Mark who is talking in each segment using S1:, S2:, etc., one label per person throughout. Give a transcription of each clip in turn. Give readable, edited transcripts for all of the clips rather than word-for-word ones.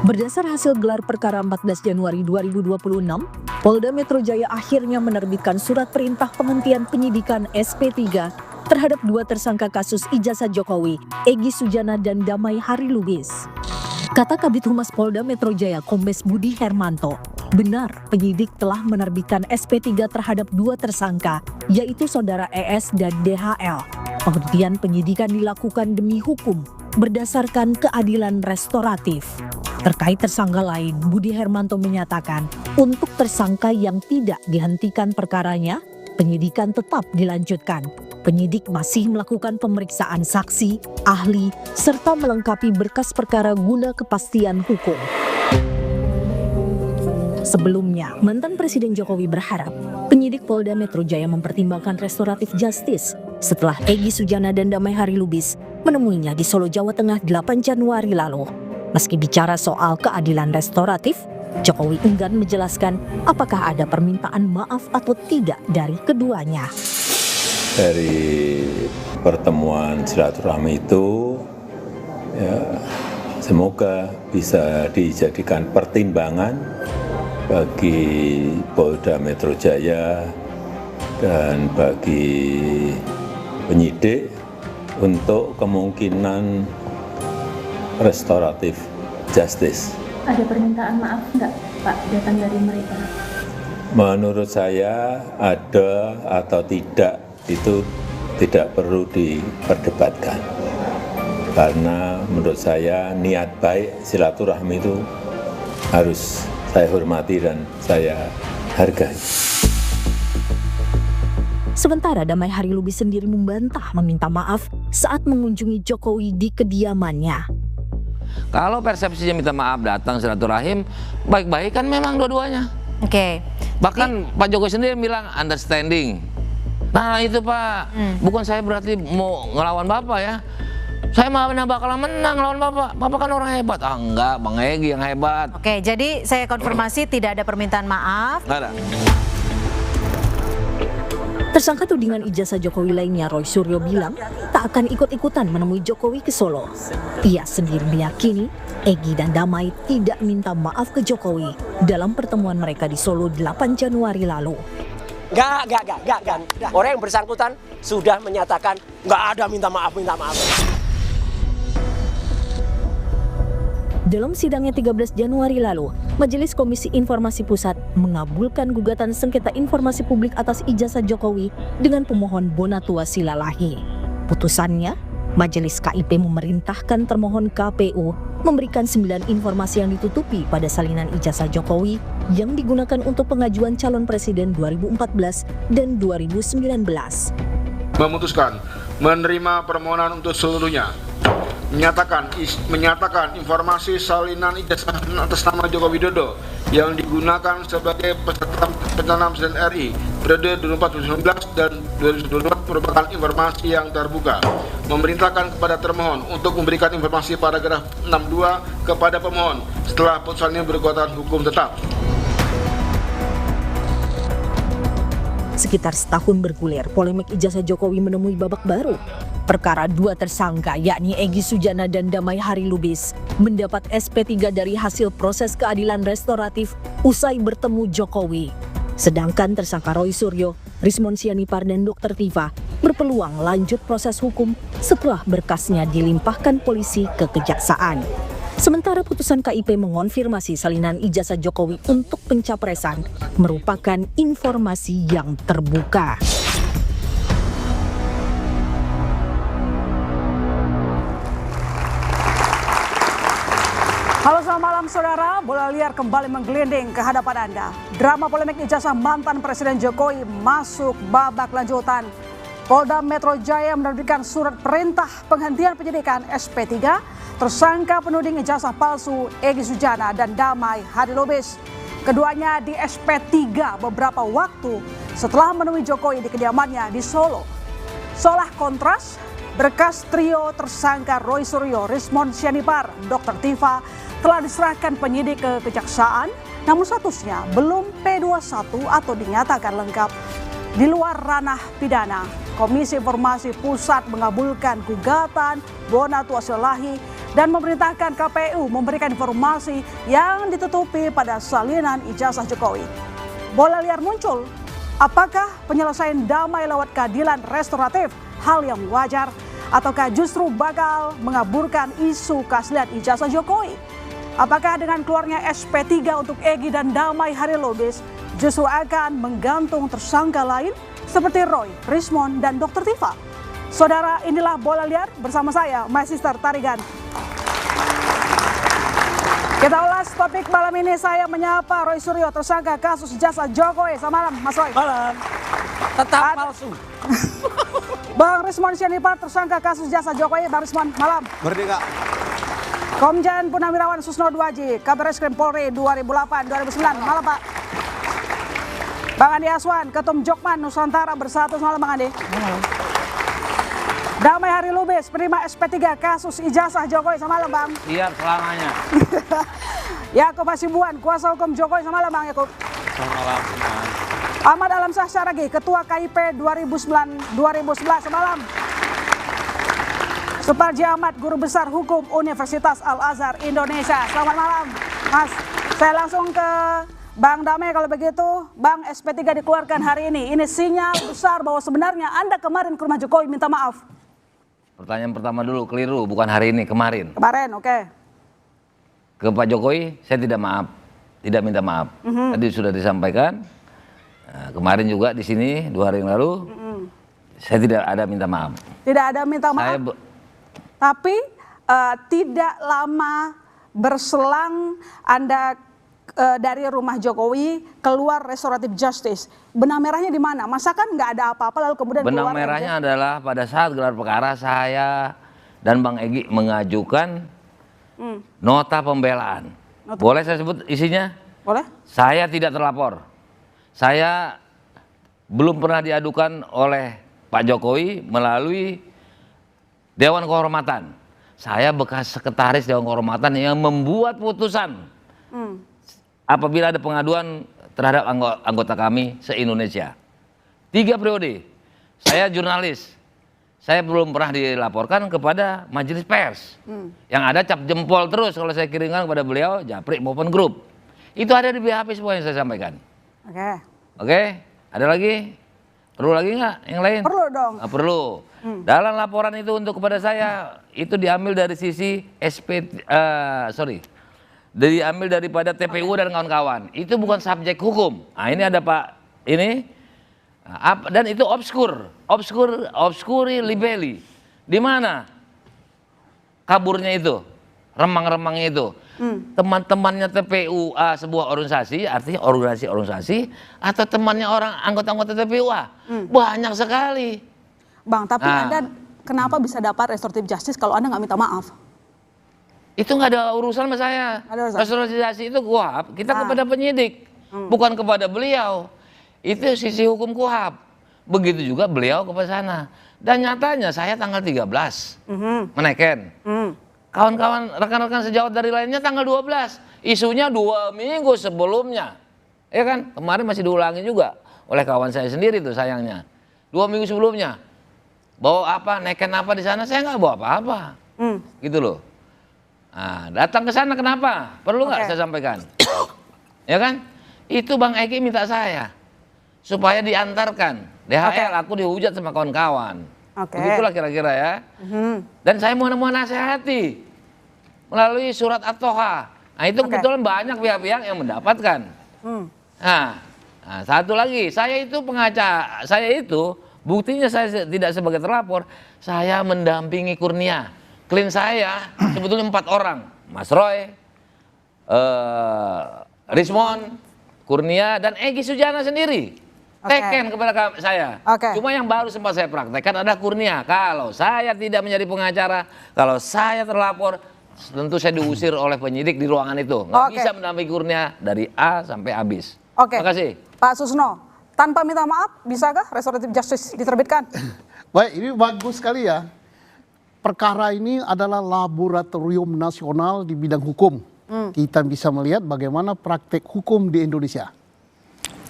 S1: Berdasar hasil gelar perkara 14 Januari 2026, Polda Metro Jaya akhirnya menerbitkan surat perintah penghentian penyidikan SP3 terhadap 2 tersangka kasus ijazah Jokowi, Egy Sujana dan Damai Harilubis. Kata Kabid Humas Polda Metro Jaya Kombes Budi Hermanto, benar penyidik telah menerbitkan SP3 terhadap 2 tersangka, yaitu saudara ES dan DHL. Penghentian penyidikan dilakukan demi hukum berdasarkan keadilan restoratif. Terkait tersangka lain, Budi Hermanto menyatakan untuk tersangka yang tidak dihentikan perkaranya, penyidikan tetap dilanjutkan. Penyidik masih melakukan pemeriksaan saksi, ahli, serta melengkapi berkas perkara guna kepastian hukum. Sebelumnya, mantan Presiden Jokowi berharap penyidik Polda Metro Jaya mempertimbangkan restoratif justice setelah Egy Sujana dan Damai Harilubis menemuinya di Solo, Jawa Tengah 8 Januari lalu. Meski bicara soal keadilan restoratif, Jokowi enggan menjelaskan apakah ada permintaan maaf atau tidak dari keduanya.
S2: Dari pertemuan silaturahmi itu, ya, semoga bisa dijadikan pertimbangan bagi Polda Metro Jaya dan bagi penyidik untuk kemungkinan restoratif justice.
S3: Ada permintaan maaf enggak, Pak, datang dari mereka?
S2: Menurut saya ada atau tidak itu tidak perlu diperdebatkan. Karena menurut saya niat baik silaturahmi itu harus saya hormati dan saya hargai.
S1: Sementara Damai Harilubis sendiri membantah meminta maaf saat mengunjungi Jokowi di kediamannya.
S4: Kalau persepsinya minta maaf datang silaturahim, baik-baik kan memang dua-duanya.
S5: Oke.
S4: Bahkan Pak Jokowi sendiri bilang understanding. Nah itu Pak, bukan saya berarti mau ngelawan Bapak ya. Saya mah bakalan menang lawan Bapak. Bapak kan orang hebat. Ah enggak, Bang Egy yang hebat.
S5: Oke, jadi saya konfirmasi tidak ada permintaan maaf.
S4: Nggak ada.
S1: Tersangka tudingan ijazah Jokowi lainnya, Roy Suryo, bilang tak akan ikut-ikutan menemui Jokowi ke Solo. Ia sendiri meyakini Egy dan Damai tidak minta maaf ke Jokowi dalam pertemuan mereka di Solo 8 Januari lalu.
S6: Enggak. Orang yang bersangkutan sudah menyatakan enggak ada minta maaf.
S1: Dalam sidangnya 13 Januari lalu, Majelis Komisi Informasi Pusat mengabulkan gugatan sengketa informasi publik atas ijazah Jokowi dengan pemohon Bonatua Silalahi. Putusannya, Majelis KIP memerintahkan termohon KPU memberikan 9 informasi yang ditutupi pada salinan ijazah Jokowi yang digunakan untuk pengajuan calon presiden 2014 dan 2019.
S7: Memutuskan menerima permohonan untuk seluruhnya. Menyatakan informasi salinan ijazah atas nama Joko Widodo yang digunakan sebagai peserta pencalonan Presiden RI periode 2014-2019 dan 2024 merupakan informasi yang terbuka. Memerintahkan kepada termohon untuk memberikan informasi paragraf 62 kepada pemohon setelah putusan ini berkekuatan hukum tetap.
S1: Sekitar setahun bergulir, polemik ijazah Jokowi menemui babak baru. Perkara 2 tersangka yakni Egy Sujana dan Damai Harilubis mendapat SP3 dari hasil proses keadilan restoratif usai bertemu Jokowi. Sedangkan tersangka Roy Suryo, Rismon Sianipar dan Dr. Tifa berpeluang lanjut proses hukum setelah berkasnya dilimpahkan polisi ke kejaksaan. Sementara putusan KIP mengonfirmasi salinan ijazah Jokowi untuk pencapresan merupakan informasi yang terbuka.
S8: Halo, selamat malam saudara. Bola liar kembali menggelinding ke hadapan Anda. Drama polemik ijazah mantan Presiden Jokowi masuk babak lanjutan. Polda Metro Jaya menerbitkan surat perintah penghentian penyidikan SP3 tersangka penuding ijazah palsu Egy Sujana dan Damai Harilubis. Keduanya di SP3 beberapa waktu setelah menemui Jokowi di kediamannya di Solo. Seolah kontras, berkas trio tersangka Roy Suryo, Rismon Sianipar, Dr. Tifa telah diserahkan penyidik ke kejaksaan, namun statusnya belum P21 atau dinyatakan lengkap. Di luar ranah pidana, Komisi Informasi Pusat mengabulkan gugatan Bonatua Silalahi dan memerintahkan KPU memberikan informasi yang ditutupi pada salinan ijazah Jokowi. Bola liar muncul, apakah penyelesaian damai lewat keadilan restoratif hal yang wajar ataukah justru bakal mengaburkan isu keaslian ijazah Jokowi? Apakah dengan keluarnya SP3 untuk Egy dan Damai Hari Lubis justru akan menggantung tersangka lain seperti Roy, Rismond, dan Dr. Tifa? Saudara, inilah Bola Liar bersama saya, My Sister Tarigan. Kita ulas topik malam ini, saya menyapa Roy Suryo, tersangka kasus ijazah Jokowi. Selamat malam, Mas Roy.
S6: Malam. Tetap palsu.
S8: Bang Rismond Sianipar, tersangka kasus ijazah Jokowi. Bang Rismond, malam.
S9: Merdeka.
S8: Komjen Purnawirawan Susno Duaji, Kabar Reskrim Polri 2008-2009. Malam, Pak. Bang Andi Aswan, Ketum Jokman Nusantara Bersatu. Selamat malam, Bang Andi. Malam. Damai Hari Lubis, penerima SP3 kasus ijazah Jokowi. Selamat malam, Bang.
S4: Siap selamanya.
S8: Yakub Hasibuan, kuasa hukum Jokowi. Selamat malam, Bang Yakub.
S4: Selamat malam.
S8: Ahmad Alamsyah Syaragi, Ketua KIP 2009-2011. Selamat malam. Suparji Ahmad, Guru Besar Hukum Universitas Al-Azhar Indonesia. Selamat malam, Mas. Saya langsung ke Bang Damai kalau begitu. Bang, SP3 dikeluarkan hari ini. Ini sinyal besar bahwa sebenarnya Anda kemarin ke rumah Jokowi minta maaf.
S4: Pertanyaan pertama dulu, keliru, bukan hari ini, kemarin.
S8: Kemarin, oke.
S4: Ke Pak Jokowi, saya tidak minta maaf. Tadi sudah disampaikan. Nah, kemarin juga di sini 2 hari yang lalu, saya tidak ada minta maaf.
S8: Tidak ada minta maaf. Tapi tidak lama berselang Anda dari rumah Jokowi keluar restoratif justice. Benang merahnya di mana? Masa kan nggak ada apa-apa lalu kemudian
S4: benang
S8: keluar
S4: merahnya
S8: aja?
S4: adalah pada saat gelar perkara saya dan Bang Egy mengajukan nota pembelaan. Boleh saya sebut isinya?
S8: Boleh?
S4: Saya tidak terlapor. Saya belum pernah diadukan oleh Pak Jokowi melalui Dewan Kehormatan. Saya bekas sekretaris Dewan Kehormatan yang membuat putusan apabila ada pengaduan terhadap anggota kami se-Indonesia. 3 periode. Saya jurnalis. Saya belum pernah dilaporkan kepada majelis pers. Yang ada cap jempol terus kalau saya kirimkan kepada beliau, Japri maupun grup. Itu ada di BHP semua yang saya sampaikan.
S8: Oke.
S4: Oke, ada lagi? Perlu lagi nggak yang lain?
S8: Perlu dong.
S4: Nggak perlu. Dalam laporan itu untuk kepada saya, itu diambil dari sisi diambil daripada TPU dan kawan-kawan. Itu bukan subjek hukum. Nah ini ada Pak, ini. Dan itu obscuri libelli. Di mana kaburnya itu? Remang-remangnya itu. Teman-temannya TPU sebuah organisasi, artinya organisasi atau temannya orang anggota-anggota TPU banyak sekali.
S8: Bang, tapi Anda kenapa bisa dapat restoratif justice kalau Anda nggak minta maaf?
S4: Itu nggak ada urusan sama saya. Restoratif itu KUHAP, kita kepada penyidik, bukan kepada beliau. Itu sisi hukum KUHAP. Begitu juga beliau kepada sana. Dan nyatanya saya tanggal 13 meneken. Kawan-kawan, rekan-rekan sejawat dari lainnya tanggal 12. Isunya 2 minggu sebelumnya. Ya kan? Kemarin masih diulangi juga oleh kawan saya sendiri tuh sayangnya. 2 minggu sebelumnya. Bawa apa, neken apa di sana, saya nggak bawa apa-apa. Gitu loh. Nah, datang ke sana kenapa? Perlu nggak saya sampaikan? Ya kan? Itu Bang Egy minta saya. Supaya diantarkan. DHL, aku dihujat sama kawan-kawan. Begitulah kira-kira ya. Dan saya mau nasihati melalui surat At-Toha. Nah itu kebetulan banyak pihak-pihak yang mendapatkan. Nah, satu lagi, saya itu pengacara, saya itu buktinya saya tidak sebagai terlapor, saya mendampingi Kurnia. Klien saya sebetulnya 4 orang, Mas Roy, Rismond, Kurnia, dan Egy Sujana sendiri. Teken kepada saya. Cuma yang baru sempat saya praktekkan ada Kurnia. Kalau saya tidak menjadi pengacara, kalau saya terlapor, tentu saya diusir oleh penyidik di ruangan itu. Nggak bisa mendampingi Kurnia dari A sampai habis. Terima kasih.
S8: Pak Susno, tanpa minta maaf, bisakah restoratif justice diterbitkan?
S9: Baik, ini bagus sekali ya. Perkara ini adalah laboratorium nasional di bidang hukum. Kita bisa melihat bagaimana praktek hukum di Indonesia.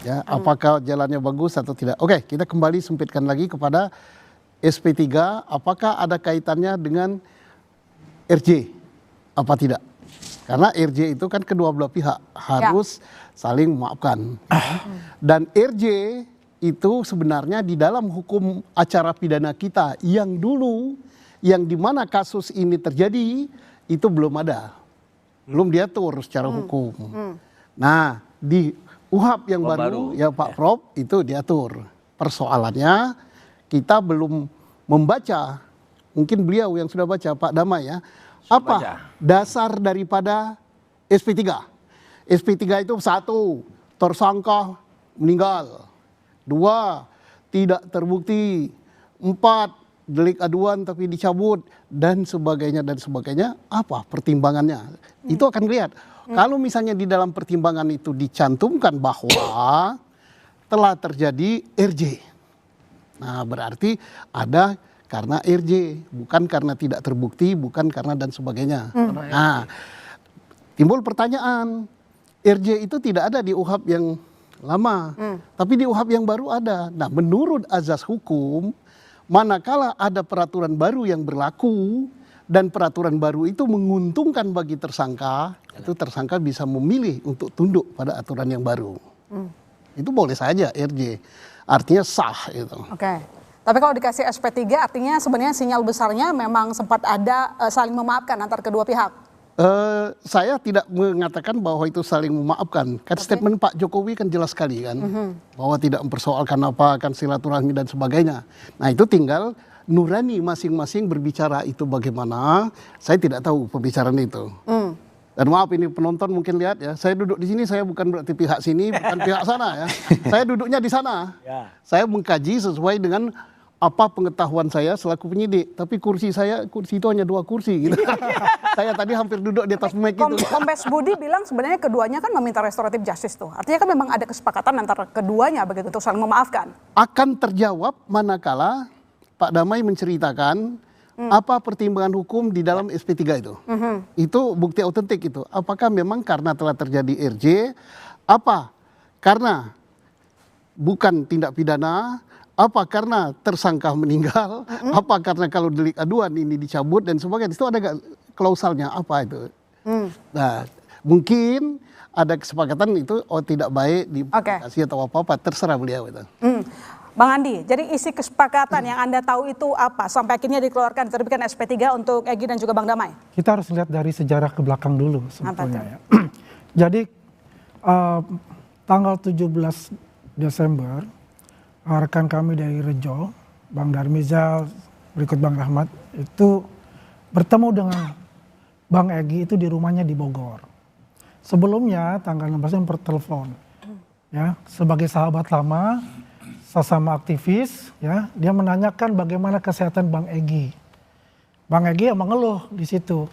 S9: Ya, apakah jalannya bagus atau tidak? Oke, kita kembali sempitkan lagi kepada SP3. Apakah ada kaitannya dengan RJ? apa tidak? Karena RJ itu kan kedua belah pihak harus saling memaafkan. Dan RJ itu sebenarnya di dalam hukum acara pidana kita yang dulu, yang dimana kasus ini terjadi, itu belum ada. Belum diatur secara hukum. Nah, di UHAP yang baru, ya Pak Prof, itu diatur. Persoalannya kita belum membaca, mungkin beliau yang sudah baca, Pak Damai ya, apa dasar daripada SP3. SP3 itu 1, tersangka meninggal. 2, tidak terbukti. 4, delik aduan tapi dicabut, dan sebagainya dan sebagainya. Apa pertimbangannya? Itu akan lihat. Kalau misalnya di dalam pertimbangan itu dicantumkan bahwa telah terjadi RJ. Nah, berarti ada karena RJ, bukan karena tidak terbukti, bukan karena dan sebagainya. Nah, timbul pertanyaan, RJ itu tidak ada di UHAP yang lama, tapi di UHAP yang baru ada. Nah, menurut azas hukum, manakala ada peraturan baru yang berlaku, dan peraturan baru itu menguntungkan bagi tersangka, itu tersangka bisa memilih untuk tunduk pada aturan yang baru. Itu boleh saja RJ, artinya sah itu.
S8: Oke. Tapi kalau dikasih SP3 artinya sebenarnya sinyal besarnya memang sempat ada saling memaafkan antar kedua pihak.
S9: Saya tidak mengatakan bahwa itu saling memaafkan. Kan statement Pak Jokowi kan jelas sekali kan, bahwa tidak mempersoalkan apa, akan silaturahmi dan sebagainya. Nah, itu tinggal nurani masing-masing berbicara itu bagaimana. Saya tidak tahu pembicaraan itu. Dan maaf ini penonton mungkin lihat ya, saya duduk di sini, saya bukan berarti pihak sini, bukan pihak sana ya. Saya duduknya di sana. Saya mengkaji sesuai dengan apa pengetahuan saya selaku penyidik. Tapi kursi itu hanya 2 kursi gitu. Saya tadi hampir duduk di atas mic itu.
S8: Kombes Budi bilang sebenarnya keduanya kan meminta restoratif justice tuh. Artinya kan memang ada kesepakatan antara keduanya begitu untuk saling memaafkan.
S9: Akan terjawab manakala Pak Damai menceritakan apa pertimbangan hukum di dalam SP3 itu. Itu bukti autentik itu. Apakah memang karena telah terjadi RJ, apa karena bukan tindak pidana, apa karena tersangka meninggal, apa karena kalau delik aduan ini dicabut dan sebagainya. Itu ada gak klausalnya apa itu. Nah, mungkin ada kesepakatan itu tidak baik dikasih atau apa-apa, terserah beliau itu.
S8: Bang Andi, jadi isi kesepakatan yang Anda tahu itu apa sampai akhirnya dikeluarkan diterbitkan SP3 untuk Egy dan juga Bang Damai?
S10: Kita harus lihat dari sejarah ke belakang dulu sebetulnya ya. Jadi tanggal 17 Desember rekan kami dari Rejo, Bang Darmizal, berikut Bang Rahmat, itu bertemu dengan Bang Egy itu di rumahnya di Bogor. Sebelumnya tanggal 16 per telepon, ya, sebagai sahabat lama, sesama aktivis, ya, dia menanyakan bagaimana kesehatan Bang Egy. Bang Egy yang mengeluh di situ,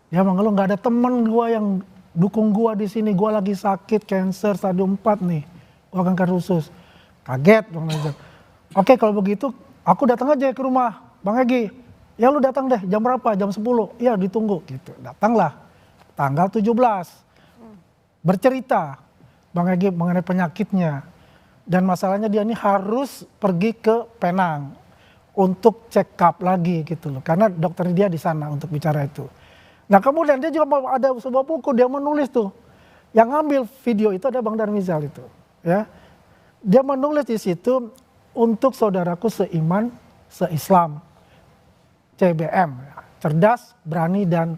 S10: dia mengeluh nggak ada temen gua yang dukung gua di sini, gua lagi sakit cancer stadium 4 nih, gua kanker usus. Kaget Bang Najib. Oke kalau begitu aku datang aja ke rumah Bang Egy. Ya lu datang deh jam berapa? Jam 10. Iya ditunggu gitu. Datanglah tanggal 17. Bercerita Bang Egy mengenai penyakitnya. Dan masalahnya dia ini harus pergi ke Penang untuk check up lagi gitu loh. Karena dokter dia di sana untuk bicara itu. Nah kemudian dia juga ada sebuah buku dia menulis tuh. Yang ngambil video itu ada Bang Darmizal itu. Ya. Dia menulis di situ untuk saudaraku seiman, seislam, CBM, cerdas, berani dan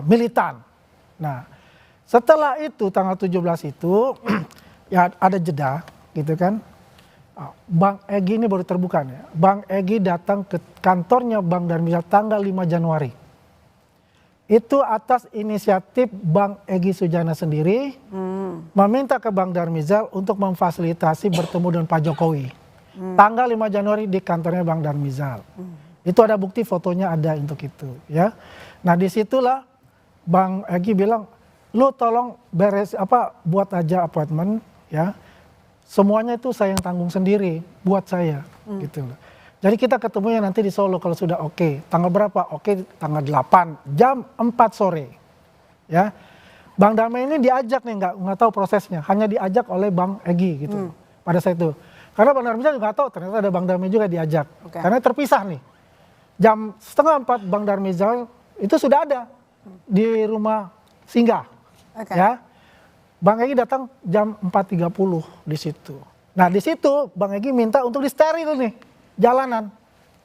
S10: militan. Nah, setelah itu tanggal 17 itu ya ada jeda, gitu kan? Bang Egy ini baru terbuka ya. Bang Egy datang ke kantornya Bang Darmizal tanggal 5 Januari. Itu atas inisiatif Bang Egy Sujana sendiri meminta ke Bang Darmizal untuk memfasilitasi bertemu dengan Pak Jokowi. Tanggal 5 Januari di kantornya Bang Darmizal. Itu ada bukti fotonya ada untuk itu ya. Nah disitulah Bang Egy bilang, lu tolong buat aja appointment ya. Semuanya itu saya yang tanggung sendiri buat saya gitu loh. Jadi kita ketemunya nanti di Solo kalau sudah oke. Tanggal berapa? Oke, tanggal 8 jam 4 sore. Ya. Bang Damai ini diajak nih nggak tahu prosesnya, hanya diajak oleh Bang Egy gitu. Pada saat itu. Karena Bang Darmizal juga nggak tahu ternyata ada Bang Damai juga diajak. Karena terpisah nih. Jam 3:30 Bang Darmizal itu sudah ada di rumah singgah.
S8: Oke.
S10: Ya. Bang Egy datang jam 4.30 di situ. Nah, di situ Bang Egy minta untuk disteril nih jalanan.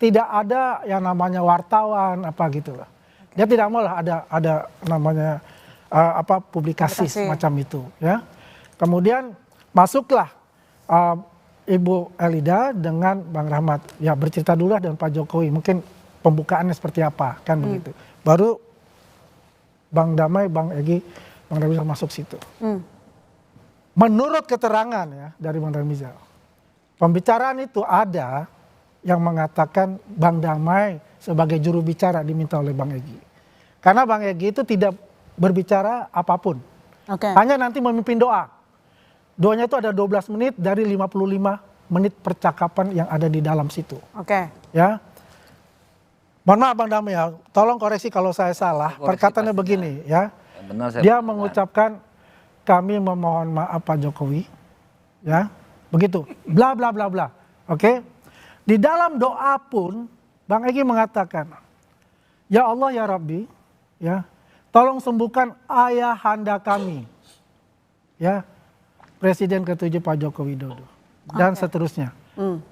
S10: Tidak ada yang namanya wartawan apa gitu loh. Dia tidak mau lah ada namanya publikasi semacam itu ya. Kemudian masuklah Ibu Elida dengan Bang Rahmat. Ya bercerita dulu lah dengan Pak Jokowi. Mungkin pembukaannya seperti apa kan begitu. Baru Bang Damai, Bang Egy, Bang Ramizal masuk situ. Menurut keterangan ya dari Bang Ramizal, pembicaraan itu ada yang mengatakan Bang Damai sebagai juru bicara diminta oleh Bang Egy. Karena Bang Egy itu tidak berbicara apapun. Hanya nanti memimpin doa. Doanya itu ada 12 menit dari 55 menit percakapan yang ada di dalam situ. Ya. Mohon maaf Bang Damai ya, tolong koreksi kalau saya salah. Perkataannya begini ya. Dia mengucapkan kami memohon maaf Pak Jokowi. Ya. Begitu. Bla bla bla bla. Oke. Di dalam doa pun Bang Egy mengatakan, ya Allah ya Rabbi, ya, tolong sembuhkan ayahanda kami, ya, Presiden ke-7 Pak Joko Widodo, dan seterusnya.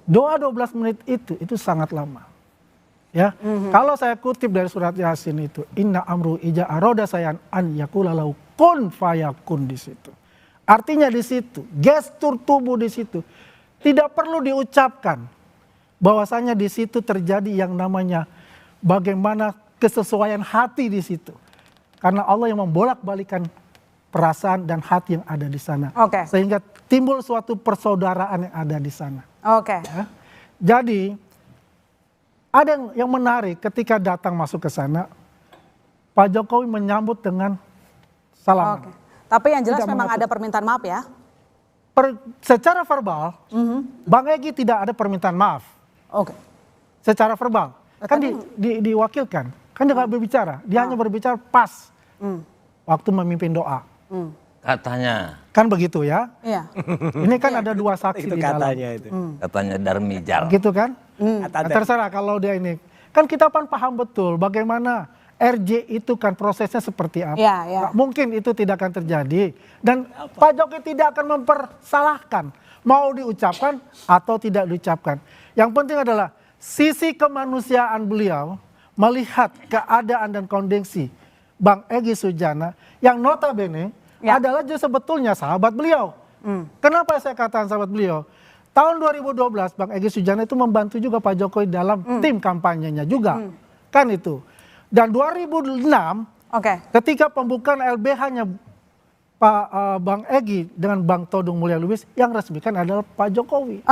S10: Doa 12 menit itu sangat lama. Ya, kalau saya kutip dari surat Yasin itu, inna amru ija aroda sayan an yakulalau kun fayakun di situ. Artinya di situ, gestur tubuh di situ tidak perlu diucapkan. Bahwasanya di situ terjadi yang namanya bagaimana kesesuaian hati di situ. Karena Allah yang membolak-balikan perasaan dan hati yang ada di sana. Sehingga timbul suatu persaudaraan yang ada di sana. Ya. Jadi ada yang menarik ketika datang masuk ke sana, Pak Jokowi menyambut dengan salaman.
S8: Tapi yang jelas memang ada permintaan maaf ya?
S10: Secara verbal, Bang Egy tidak ada permintaan maaf. Secara verbal, kan diwakilkan, kan dia nggak berbicara, dia hanya berbicara pas waktu memimpin doa.
S4: Katanya.
S10: Kan begitu ya?
S8: Iya.
S10: Ini kan ada dua saksi
S6: Itu
S10: di dalam.
S6: katanya itu.
S4: Katanya Darmijal.
S10: Gitu kan? Terserah kalau dia ini. Kan kita kan paham betul bagaimana RJ itu kan prosesnya seperti apa. Nggak mungkin itu tidak akan terjadi. Dan Pak Jokowi tidak akan mempersalahkan. Mau diucapkan atau tidak diucapkan. Yang penting adalah sisi kemanusiaan beliau melihat keadaan dan kondisi Bang Egy Sujana yang notabene adalah juga sebetulnya sahabat beliau. Kenapa saya katakan sahabat beliau? Tahun 2012 Bang Egy Sujana itu membantu juga Pak Jokowi dalam tim kampanyenya juga. Kan itu. Dan 2006 ketika pembukaan LBH-nya Pak Bang Egy dengan Bang Todung Mulya Lubis yang resmikan adalah Pak Jokowi.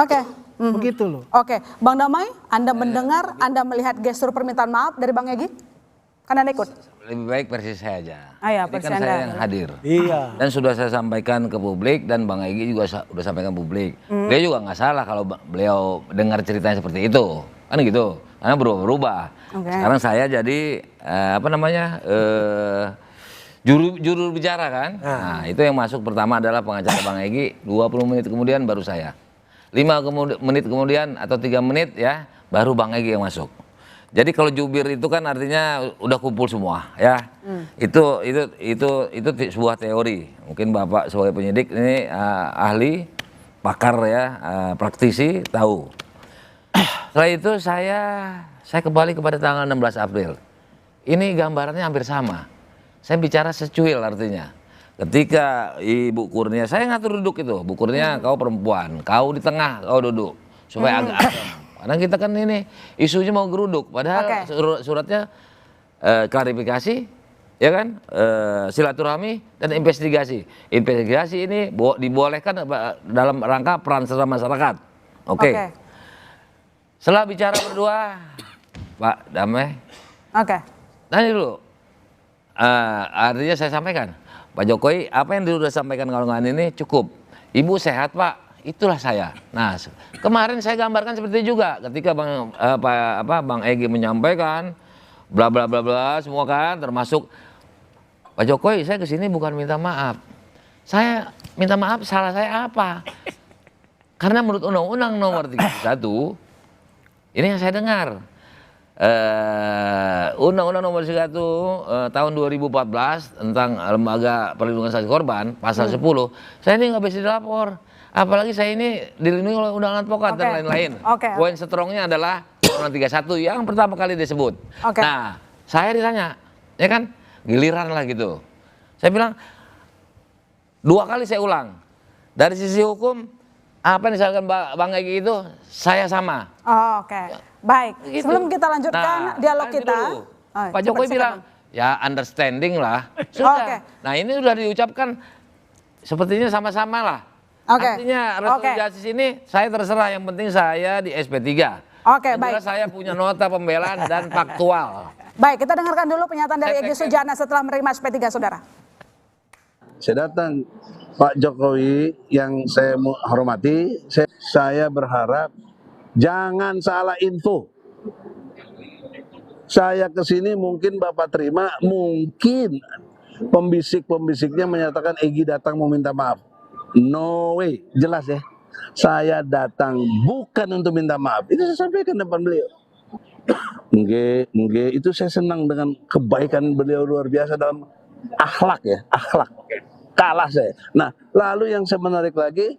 S10: Begitu loh.
S8: Bang Damai, Anda mendengar, Anda melihat gestur permintaan maaf dari Bang Egy? Kan Anda ikut?
S4: Lebih baik versi saya aja. Ini
S8: versi
S4: kan
S8: Anda.
S4: saya yang hadir. Dan sudah saya sampaikan ke publik dan Bang Egy juga sudah sampaikan ke publik. Beliau juga nggak salah kalau beliau dengar ceritanya seperti itu. Kan gitu. Karena berubah-ubah. Sekarang saya jadi juru bicara kan. Nah itu yang masuk pertama adalah pengacara Bang Egy, 20 menit kemudian baru saya. 5 menit kemudian atau 3 menit ya baru Bang Egy yang masuk. Jadi kalau jubir itu kan artinya udah kumpul semua ya. Itu sebuah teori. Mungkin Bapak sebagai penyidik ini ahli, pakar ya, praktisi tahu. Setelah itu saya kembali kepada tanggal 16 April. Ini gambarannya hampir sama. Saya bicara secuil artinya. Ketika Ibu Kurnia, saya ngatur duduk itu. Bu Kurnia kau perempuan, kau di tengah, kau duduk. Supaya agak adem. Karena kita kan ini isunya mau geruduk. Padahal suratnya klarifikasi, ya kan, silaturahmi dan investigasi. Investigasi ini dibolehkan dalam rangka peran serta masyarakat. Setelah bicara berdua, Pak Damai. Tanya dulu. Artinya saya sampaikan, Pak Jokowi apa yang sudah sampaikan kawan-kawan ini cukup. Ibu sehat Pak, itulah saya. Nah kemarin saya gambarkan seperti itu juga ketika Bang Egy menyampaikan bla bla bla bla semua kan, termasuk Pak Jokowi saya kesini bukan minta maaf. Saya minta maaf salah saya apa? Karena menurut Undang-Undang nomor 31 ini yang saya dengar. Undang-Undang Nomor 1 tahun 2014 tentang Lembaga Perlindungan Saksi Korban pasal 10, saya ini nggak bisa dilapor. Apalagi saya ini dilindungi oleh undang advokat dan lain-lain. Poin strongnya adalah Undang-Undang 31 yang pertama kali disebut. Nah, saya ditanya, ya kan, giliran lah gitu. Saya bilang, 2 kali saya ulang. Dari sisi hukum, apa yang disampaikan Bang Egy itu, saya sama.
S8: Baik,
S4: Gitu.
S8: sebelum kita lanjutkan dialog kita.
S4: Pak Jokowi bilang, ya understanding lah. Sudah. Nah ini sudah diucapkan, sepertinya sama-sama lah. Artinya restoratif justice ini saya terserah, yang penting saya di SP3. Baik. Saya punya nota pembelaan dan faktual.
S8: Baik, kita dengarkan dulu pernyataan dari Egy Sujana setelah menerima SP3, saudara.
S11: Saya datang, Pak Jokowi yang saya hormati, saya berharap jangan salah info. Saya kesini mungkin Bapak terima, mungkin pembisik-pembisiknya menyatakan Egy datang meminta maaf. No way, jelas ya. Saya datang bukan untuk minta maaf. Itu saya sampaikan depan beliau. Nggih, itu saya senang dengan kebaikan beliau luar biasa dalam akhlak ya, akhlak. Kalah saya. Nah, lalu yang saya menarik lagi,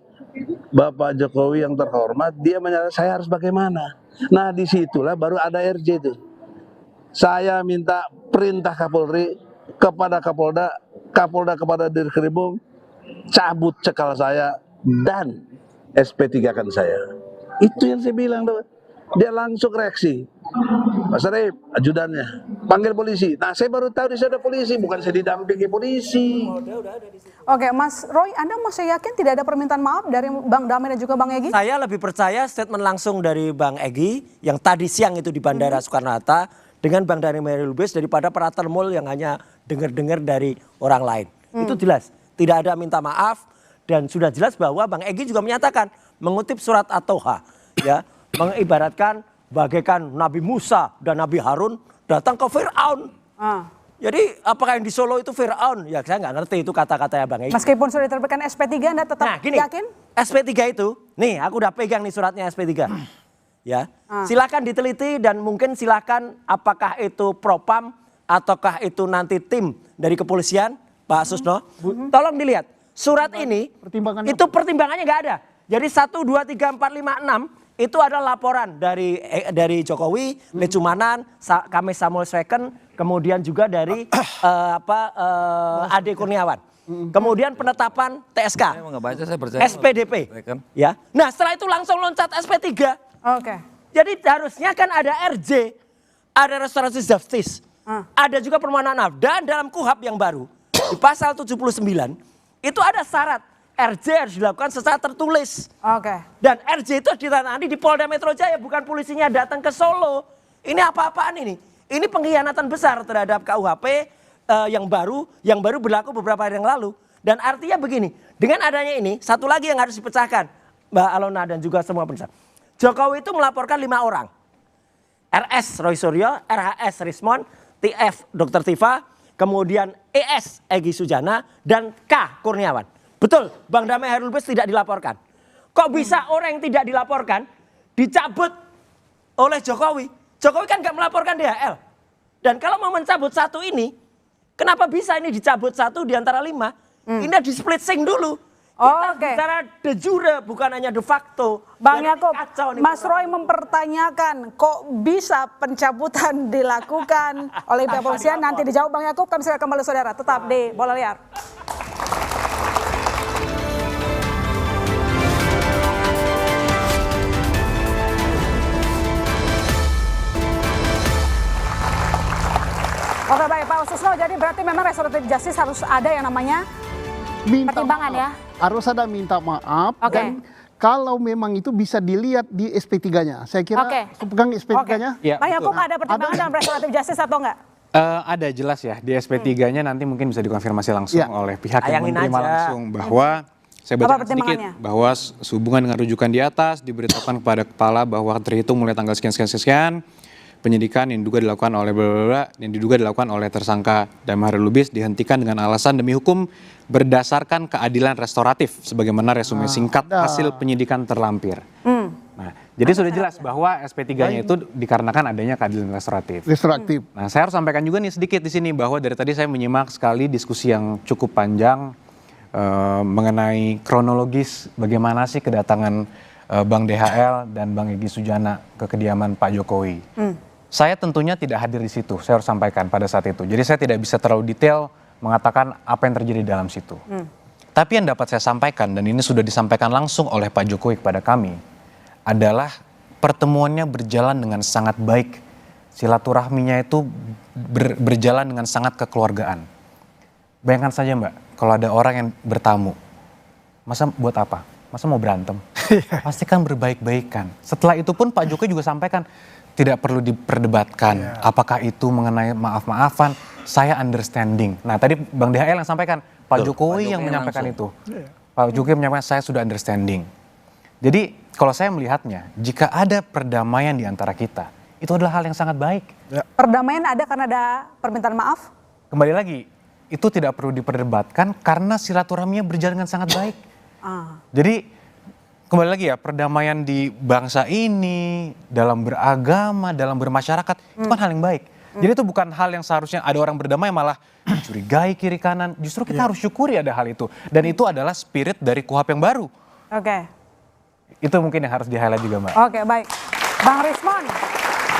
S11: Bapak Jokowi yang terhormat, dia menyatakan saya harus bagaimana. Nah, disitulah baru ada RJ itu. Saya minta perintah Kapolri kepada Kapolda, Kapolda kepada Dirkrimum, cabut cekal saya dan SP3-kan saya. Itu yang saya bilang tuh. Dia langsung reaksi. Pak Sarip, ajudannya, panggil polisi. Nah, saya baru tahu di sana ada polisi, bukan saya didampingi polisi.
S8: Mas Roy, Anda masih yakin tidak ada permintaan maaf dari Bang Damai dan juga Bang Egy?
S6: Saya lebih percaya statement langsung dari Bang Egy yang tadi siang itu di Bandara Soekarno-Hatta dengan Bang Damai Lubis daripada para termul yang hanya dengar-dengar dari orang lain. Itu jelas, tidak ada minta maaf dan sudah jelas bahwa Bang Egy juga menyatakan mengutip surat At-Toha, ya, mengibaratkan bagaikan Nabi Musa dan Nabi Harun datang ke Fir'aun. Jadi apakah yang di Solo itu Fir'aun? Ya saya nggak ngerti itu kata-katanya Bang Egy.
S8: Meskipun sudah diterbitkan SP3, Anda tetap yakin?
S6: SP3 itu, nih aku udah pegang nih suratnya SP3. Ya, silakan diteliti dan mungkin silakan apakah itu Propam ataukah itu nanti tim dari kepolisian, Pak Susno. Tolong dilihat, surat ini itu pertimbangannya nggak ada. Jadi 1, 2, 3, 4, 5, 6 itu adalah laporan dari Jokowi, Lecumanan, Kamis Samuel II, kemudian juga dari Ade Kurniawan. Kemudian penetapan TSK, SPDP. Ya. Nah setelah itu langsung loncat SP3. Jadi harusnya kan ada RJ, ada restoratif justice, ada juga permohonan maaf. Dan dalam KUHP yang baru, di pasal 79, itu ada syarat. RJ harus dilakukan secara tertulis. Dan RJ itu harus ditangani di Polda Metro Jaya, bukan polisinya datang ke Solo. Ini apa-apaan ini? Ini pengkhianatan besar terhadap KUHP yang baru berlaku beberapa hari yang lalu. Dan artinya begini, dengan adanya ini, satu lagi yang harus dipecahkan, Mbak Alona dan juga semua pemirsa. Jokowi itu melaporkan 5 orang. RS Roy Suryo, RHS Rismon, TF Dr. Tifa, kemudian ES Egy Sujana, dan K Kurniawan. Betul, Bang Damai Hairul Lubis tidak dilaporkan. Kok bisa orang yang tidak dilaporkan dicabut oleh Jokowi? Jokowi kan gak melaporkan DHL. Dan kalau mau mencabut satu ini, kenapa bisa ini dicabut satu di antara 5? Ini di splitsing dulu. Secara de jure bukan hanya de facto.
S8: Bang Yakub, Mas Roy mempertanyakan kok bisa pencabutan dilakukan oleh pihak kepolisian. Nanti dijawab Bang Yakub, kami segera kembali saudara. Tetap di Bola Liar. Oke baik Pak Susno, jadi berarti memang restoratif justice harus ada yang namanya pertimbangan ya?
S9: Harus ada minta maaf dan kalau memang itu bisa dilihat di SP3-nya. Saya kira pegang SP3-nya.
S8: Pak Yakub ada pertimbangan dalam restoratif justice atau enggak?
S12: Ada jelas ya, di SP3-nya nanti mungkin bisa dikonfirmasi langsung oleh pihak yang menerima langsung bahwa saya bacakan sedikit bahwa sehubungan dengan rujukan di atas diberitahukan kepada kepala bahwa terhitung mulai tanggal sekian penyidikan yang diduga dilakukan oleh yang diduga dilakukan oleh tersangka Damai Hairul Lubis dihentikan dengan alasan demi hukum berdasarkan keadilan restoratif sebagaimana resume singkat hasil penyidikan terlampir. Nah, Jadi sudah jelas bahwa SP3-nya itu dikarenakan adanya keadilan restoratif.
S9: Restoratif.
S12: Nah, saya harus sampaikan juga nih sedikit di sini bahwa dari tadi saya menyimak sekali diskusi yang cukup panjang mengenai kronologis bagaimana sih kedatangan Bang DHL dan Bang Egy Sujana ke kediaman Pak Jokowi. Saya tentunya tidak hadir di situ, saya harus sampaikan pada saat itu. Jadi saya tidak bisa terlalu detail mengatakan apa yang terjadi dalam situ. Tapi yang dapat saya sampaikan, dan ini sudah disampaikan langsung oleh Pak Jokowi kepada kami, adalah pertemuannya berjalan dengan sangat baik. Silaturahminya itu berjalan dengan sangat kekeluargaan. Bayangkan saja Mbak, kalau ada orang yang bertamu, masa buat apa? Masa mau berantem? Pasti kan berbaik-baikan. Setelah itu pun Pak Jokowi juga sampaikan, tidak perlu diperdebatkan. Apakah itu mengenai maaf-maafan, saya understanding. Nah tadi Bang DHL yang sampaikan, Pak Jokowi yang menyampaikan itu. Pak Jokowi menyampaikan saya sudah understanding. Jadi kalau saya melihatnya, jika ada perdamaian di antara kita, itu adalah hal yang sangat baik.
S8: Perdamaian ada karena ada permintaan maaf?
S12: Kembali lagi, itu tidak perlu diperdebatkan karena silaturahminya berjalan dengan sangat baik. Jadi kembali lagi ya, perdamaian di bangsa ini, dalam beragama, dalam bermasyarakat, itu kan hal yang baik. Jadi itu bukan hal yang seharusnya ada orang berdamai malah mencurigai kiri kanan. Justru kita harus syukuri ada hal itu. Dan itu adalah spirit dari KUHP yang baru. Itu mungkin yang harus di-highlight juga Mbak.
S8: Oke, baik. Bang Rismon,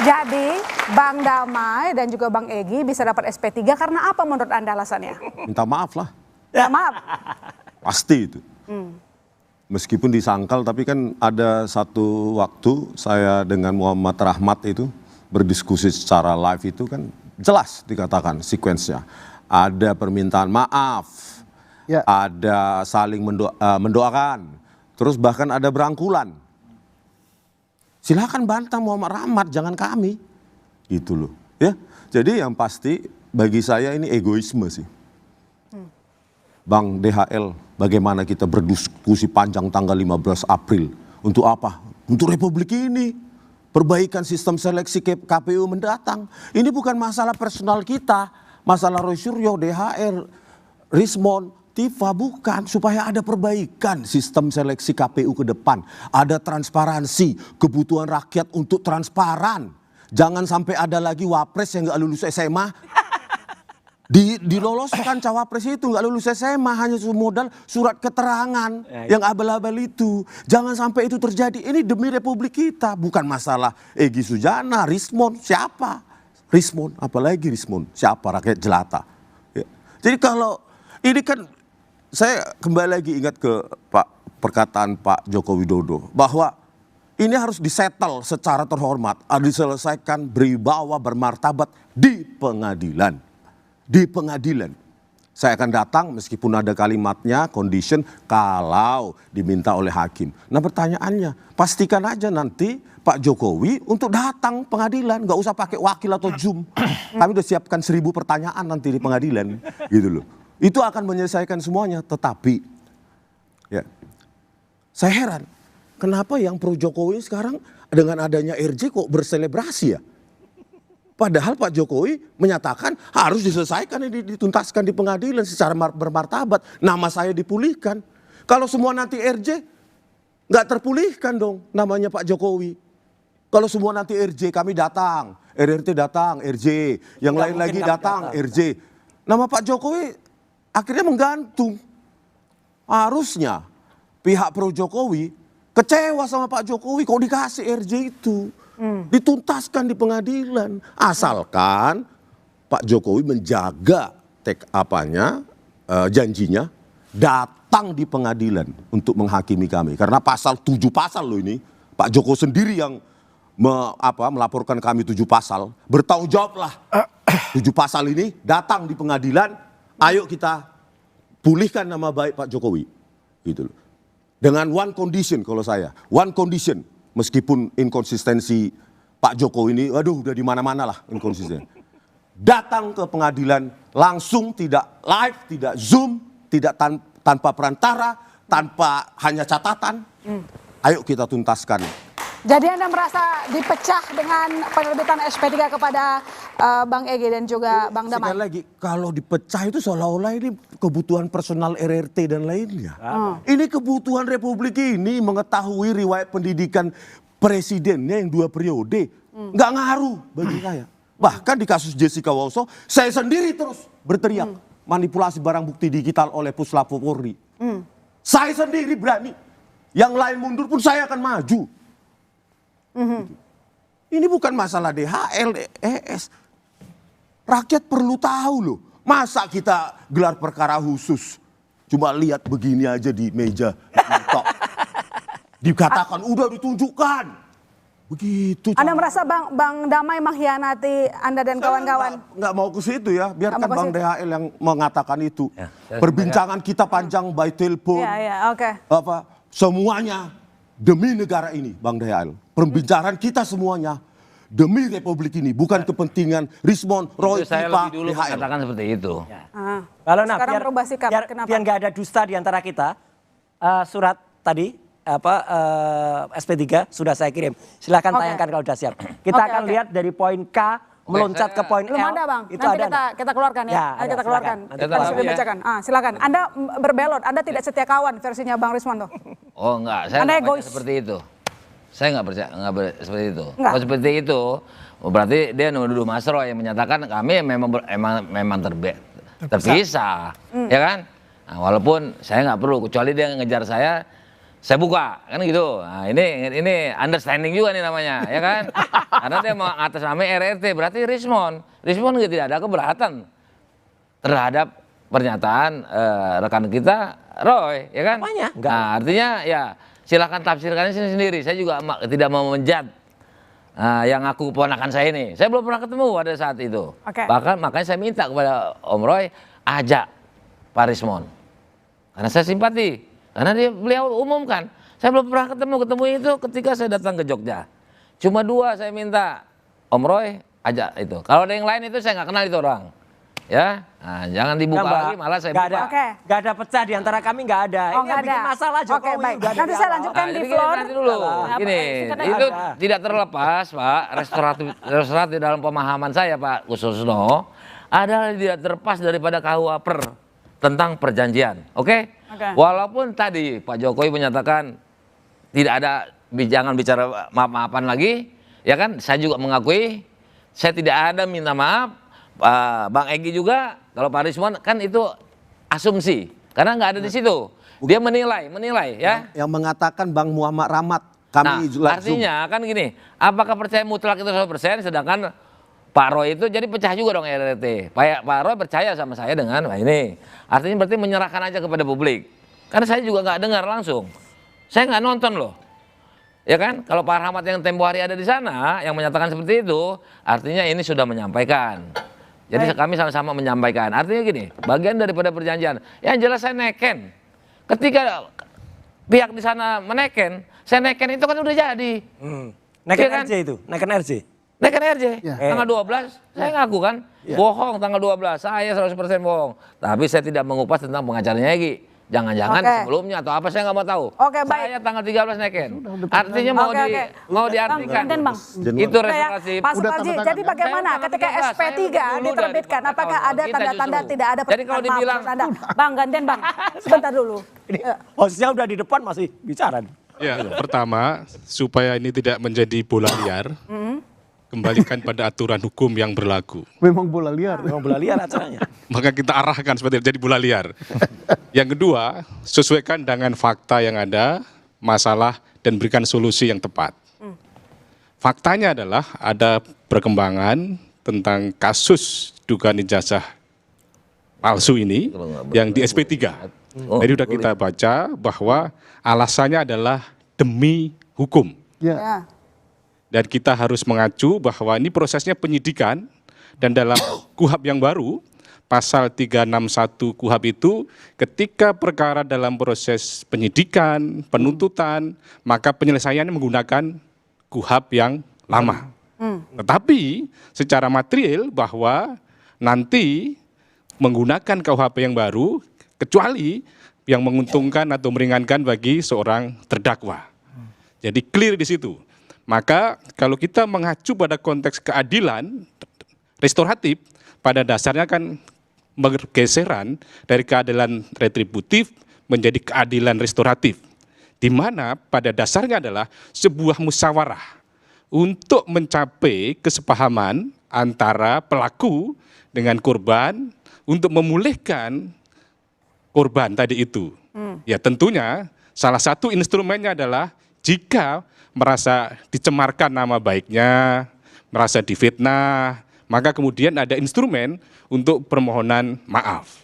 S8: jadi Bang Damai dan juga Bang Egy bisa dapat SP3 karena apa menurut Anda alasannya?
S13: Minta maaf lah.
S8: Ya, maaf.
S13: Pasti itu. Meskipun disangkal, tapi kan ada satu waktu saya dengan Muhammad Rahmat itu berdiskusi secara live itu kan jelas dikatakan sekuensnya. Ada permintaan maaf, ada saling mendoakan, terus bahkan ada berangkulan. Silakan bantah Muhammad Rahmat, jangan kami. Gitu loh. Ya. Jadi yang pasti bagi saya ini egoisme sih. Bang DHL, bagaimana kita berdiskusi panjang tanggal 15 April. Untuk apa? Untuk Republik ini. Perbaikan sistem seleksi KPU mendatang. Ini bukan masalah personal kita. Masalah Roy Suryo, DHL, Rismon, Tifa, bukan. Supaya ada perbaikan sistem seleksi KPU ke depan. Ada transparansi, kebutuhan rakyat untuk transparan. Jangan sampai ada lagi wapres yang gak lulus SMA. Diloloskan cawapres itu nggak lulus SMA, hanya modal surat keterangan yang abal-abal itu. Jangan sampai itu terjadi. Ini demi Republik kita, bukan masalah Egy Sujana, Rismon, siapa? Rismon, apalagi Rismon, siapa? Rakyat jelata. Ya. Jadi kalau ini kan saya kembali lagi ingat ke perkataan Pak Joko Widodo bahwa ini harus disettle secara terhormat, diselesaikan berwibawa bermartabat di pengadilan. Di pengadilan. Saya akan datang meskipun ada kalimatnya, condition, kalau diminta oleh hakim. Nah pertanyaannya, pastikan aja nanti Pak Jokowi untuk datang pengadilan. Gak usah pakai wakil atau Zoom. Kami udah siapkan 1000 pertanyaan nanti di pengadilan. Gitu loh. Itu akan menyelesaikan semuanya. Tetapi, ya, saya heran. Kenapa yang pro Jokowi sekarang dengan adanya RJ kok berselebrasi ya? Padahal Pak Jokowi menyatakan harus diselesaikan, dituntaskan di pengadilan secara bermartabat. Nama saya dipulihkan. Kalau semua nanti RJ, nggak terpulihkan dong namanya Pak Jokowi. Kalau semua nanti RJ, kami datang, RRT datang, RJ, yang lain lagi datang, RJ. Nama Pak Jokowi akhirnya menggantung. Harusnya pihak pro Jokowi kecewa sama Pak Jokowi kok dikasih RJ itu. Dituntaskan di pengadilan, asalkan Pak Jokowi menjaga janjinya datang di pengadilan untuk menghakimi kami. Karena 7 pasal loh ini, Pak Jokowi sendiri yang melaporkan kami 7 pasal, bertanggung jawablah 7 pasal ini datang di pengadilan, ayo kita pulihkan nama baik Pak Jokowi, gitu loh. Dengan one condition kalau saya, one condition. Meskipun inkonsistensi Pak Jokowi ini, aduh udah di mana-mana lah inkonsisten. Datang ke pengadilan langsung, tidak live, tidak Zoom, tidak tanpa perantara, tanpa hanya catatan. Ayo kita tuntaskan.
S8: Jadi Anda merasa dipecah dengan penerbitan SP3 kepada Bang Egy dan juga Bang Damai?
S13: Sekali lagi, kalau dipecah itu seolah-olah ini kebutuhan personal RRT dan lainnya. Ini kebutuhan Republik ini mengetahui riwayat pendidikan presidennya yang 2 periode, nggak ngaruh bagi saya. Bahkan di kasus Jessica Woso, saya sendiri terus berteriak manipulasi barang bukti digital oleh Puslap Polri. Saya sendiri berani. Yang lain mundur pun saya akan maju. Ini bukan masalah DHL, ES. Rakyat perlu tahu loh. Masa kita gelar perkara khusus, cuma lihat begini aja di meja. Dikatakan udah ditunjukkan. Begitu.
S8: Anda merasa Bang Damai mengkhianati Anda dan kawan-kawan?
S13: Nggak mau ke situ ya, biarkan Bang DHL yang mengatakan itu. Perbincangan kita panjang by telepon. Apa semuanya demi negara ini, Bang DHL. Perbincangan kita semuanya demi Republik ini, bukan kepentingan Rismond, Roy,
S4: saya
S13: Pipa,
S4: lebih dulu
S13: DHL.
S4: mengatakan seperti itu.
S6: Kalau
S8: Sekarang berubah sikap, kenapa?
S6: biar nggak ada dusta di antara kita, surat tadi SP3 sudah saya kirim. Silahkan tayangkan kalau sudah siap. Kita akan lihat dari poin K meloncat ke poin L.
S8: Belum ada Bang,
S6: Itu
S8: nanti
S6: ada.
S8: kita keluarkan ya. Nanti kita keluarkan. Sudah bacakan. Silakan. Anda berbelot, Anda tidak setia kawan versinya Bang Rismond.
S4: Oh enggak, saya
S8: Anda
S4: nggak baca
S8: egois.
S4: seperti itu. Saya nggak percaya, seperti itu.
S8: Enggak.
S4: Kalau seperti itu, berarti dia nuduh Mas Roy yang menyatakan kami memang terpisah, ya kan? Nah, walaupun saya nggak perlu, kecuali dia ngejar saya buka, kan gitu. Nah, ini understanding juga nih namanya, ya kan? Karena dia mau atas nama RRT, berarti Rismond tidak ada keberatan terhadap pernyataan rekan kita Roy, ya kan? Nah, artinya ya silakan tafsirkan sendiri. Saya juga tidak mau menjat yang aku ponakan saya ini. Saya belum pernah ketemu pada saat itu. Bahkan makanya saya minta kepada Om Roy ajak Pak Rismond. Karena saya simpati. Karena beliau umumkan. Saya belum pernah ketemu itu ketika saya datang ke Jogja. Cuma 2 saya minta Om Roy ajak itu. Kalau ada yang lain itu saya nggak kenal itu orang. Ya, nah, jangan dibuka lagi, malah saya buka.
S6: Gak ada pecah di antara kami, nggak ada.
S8: Oh,
S6: Ini yang bikin masalah Jokowi.
S8: baik. Nanti saya lanjutkan di floor.
S4: Nanti dulu. Gini, itu tidak terlepas Pak, restoratif dalam pemahaman saya Pak Kussusno adalah tidak terlepas daripada KUH tentang perjanjian. Oke? Walaupun tadi Pak Jokowi menyatakan tidak ada, jangan bicara maaf-maafan lagi, ya kan? Saya juga mengakui saya tidak ada minta maaf. Bang Egy juga, kalau Pak Rismond kan itu asumsi, karena nggak ada di situ. Dia menilai ya.
S13: Yang mengatakan Bang Muhammad Rahmat, kami
S4: artinya kan gini, apakah percaya mutlak itu 100%, sedangkan Pak Roy itu jadi pecah juga dong RRT. Pak Roy percaya sama saya dengan ini. Artinya berarti menyerahkan aja kepada publik. Karena saya juga nggak dengar langsung. Saya nggak nonton loh. Ya kan, kalau Pak Rahmat yang tempo hari ada di sana, yang menyatakan seperti itu, artinya ini sudah menyampaikan. Jadi kami sama-sama menyampaikan. Artinya gini, bagian daripada perjanjian. Yang jelas saya neken. Ketika pihak di sana meneken, saya neken itu kan udah jadi.
S6: Neken
S4: ya kan?
S6: RJ itu, neken RJ.
S4: Neken RJ, tanggal 12, saya ngaku kan. Bohong tanggal 12, saya 100% bohong. Tapi saya tidak mengupas tentang pengacaranya Egy. Jangan-jangan sebelumnya atau apa saya nggak mau tahu. Saya tanggal 13 neken. Artinya mau diartikan. Itu restorasi.
S8: Pak Suparji, jadi bagaimana ketika SP3 diterbitkan? Apakah ada tanda-tanda tidak ada
S4: jadi kalau dibilang
S8: Anda? Bang, gantian Bang. Sebentar dulu.
S6: Posisinya udah di depan masih bicara.
S14: Ya, pertama supaya ini tidak menjadi bola liar. Kembalikan pada aturan hukum yang berlaku.
S9: Memang bola liar.
S6: Memang bola liar acaranya.
S14: Maka kita arahkan seperti itu, jadi bola liar. Yang kedua, sesuaikan dengan fakta yang ada, masalah, dan berikan solusi yang tepat. Faktanya adalah ada perkembangan tentang kasus dugaan ijazah palsu ini yang di SP3. Jadi sudah kita baca bahwa alasannya adalah demi hukum. Dan kita harus mengacu bahwa ini prosesnya penyidikan, dan dalam KUHP yang baru, pasal 361 KUHP itu ketika perkara dalam proses penyidikan, penuntutan, maka penyelesaiannya menggunakan KUHP yang lama. Tetapi secara material bahwa nanti menggunakan KUHP yang baru, kecuali yang menguntungkan atau meringankan bagi seorang terdakwa. Jadi clear di situ. Maka kalau kita mengacu pada konteks keadilan restoratif, pada dasarnya kan bergeseran dari keadilan retributif menjadi keadilan restoratif. di mana pada dasarnya adalah sebuah musyawarah untuk mencapai kesepahaman antara pelaku dengan korban untuk memulihkan korban tadi itu. Ya tentunya salah satu instrumennya adalah jika merasa dicemarkan nama baiknya, merasa difitnah, maka kemudian ada instrumen untuk permohonan maaf.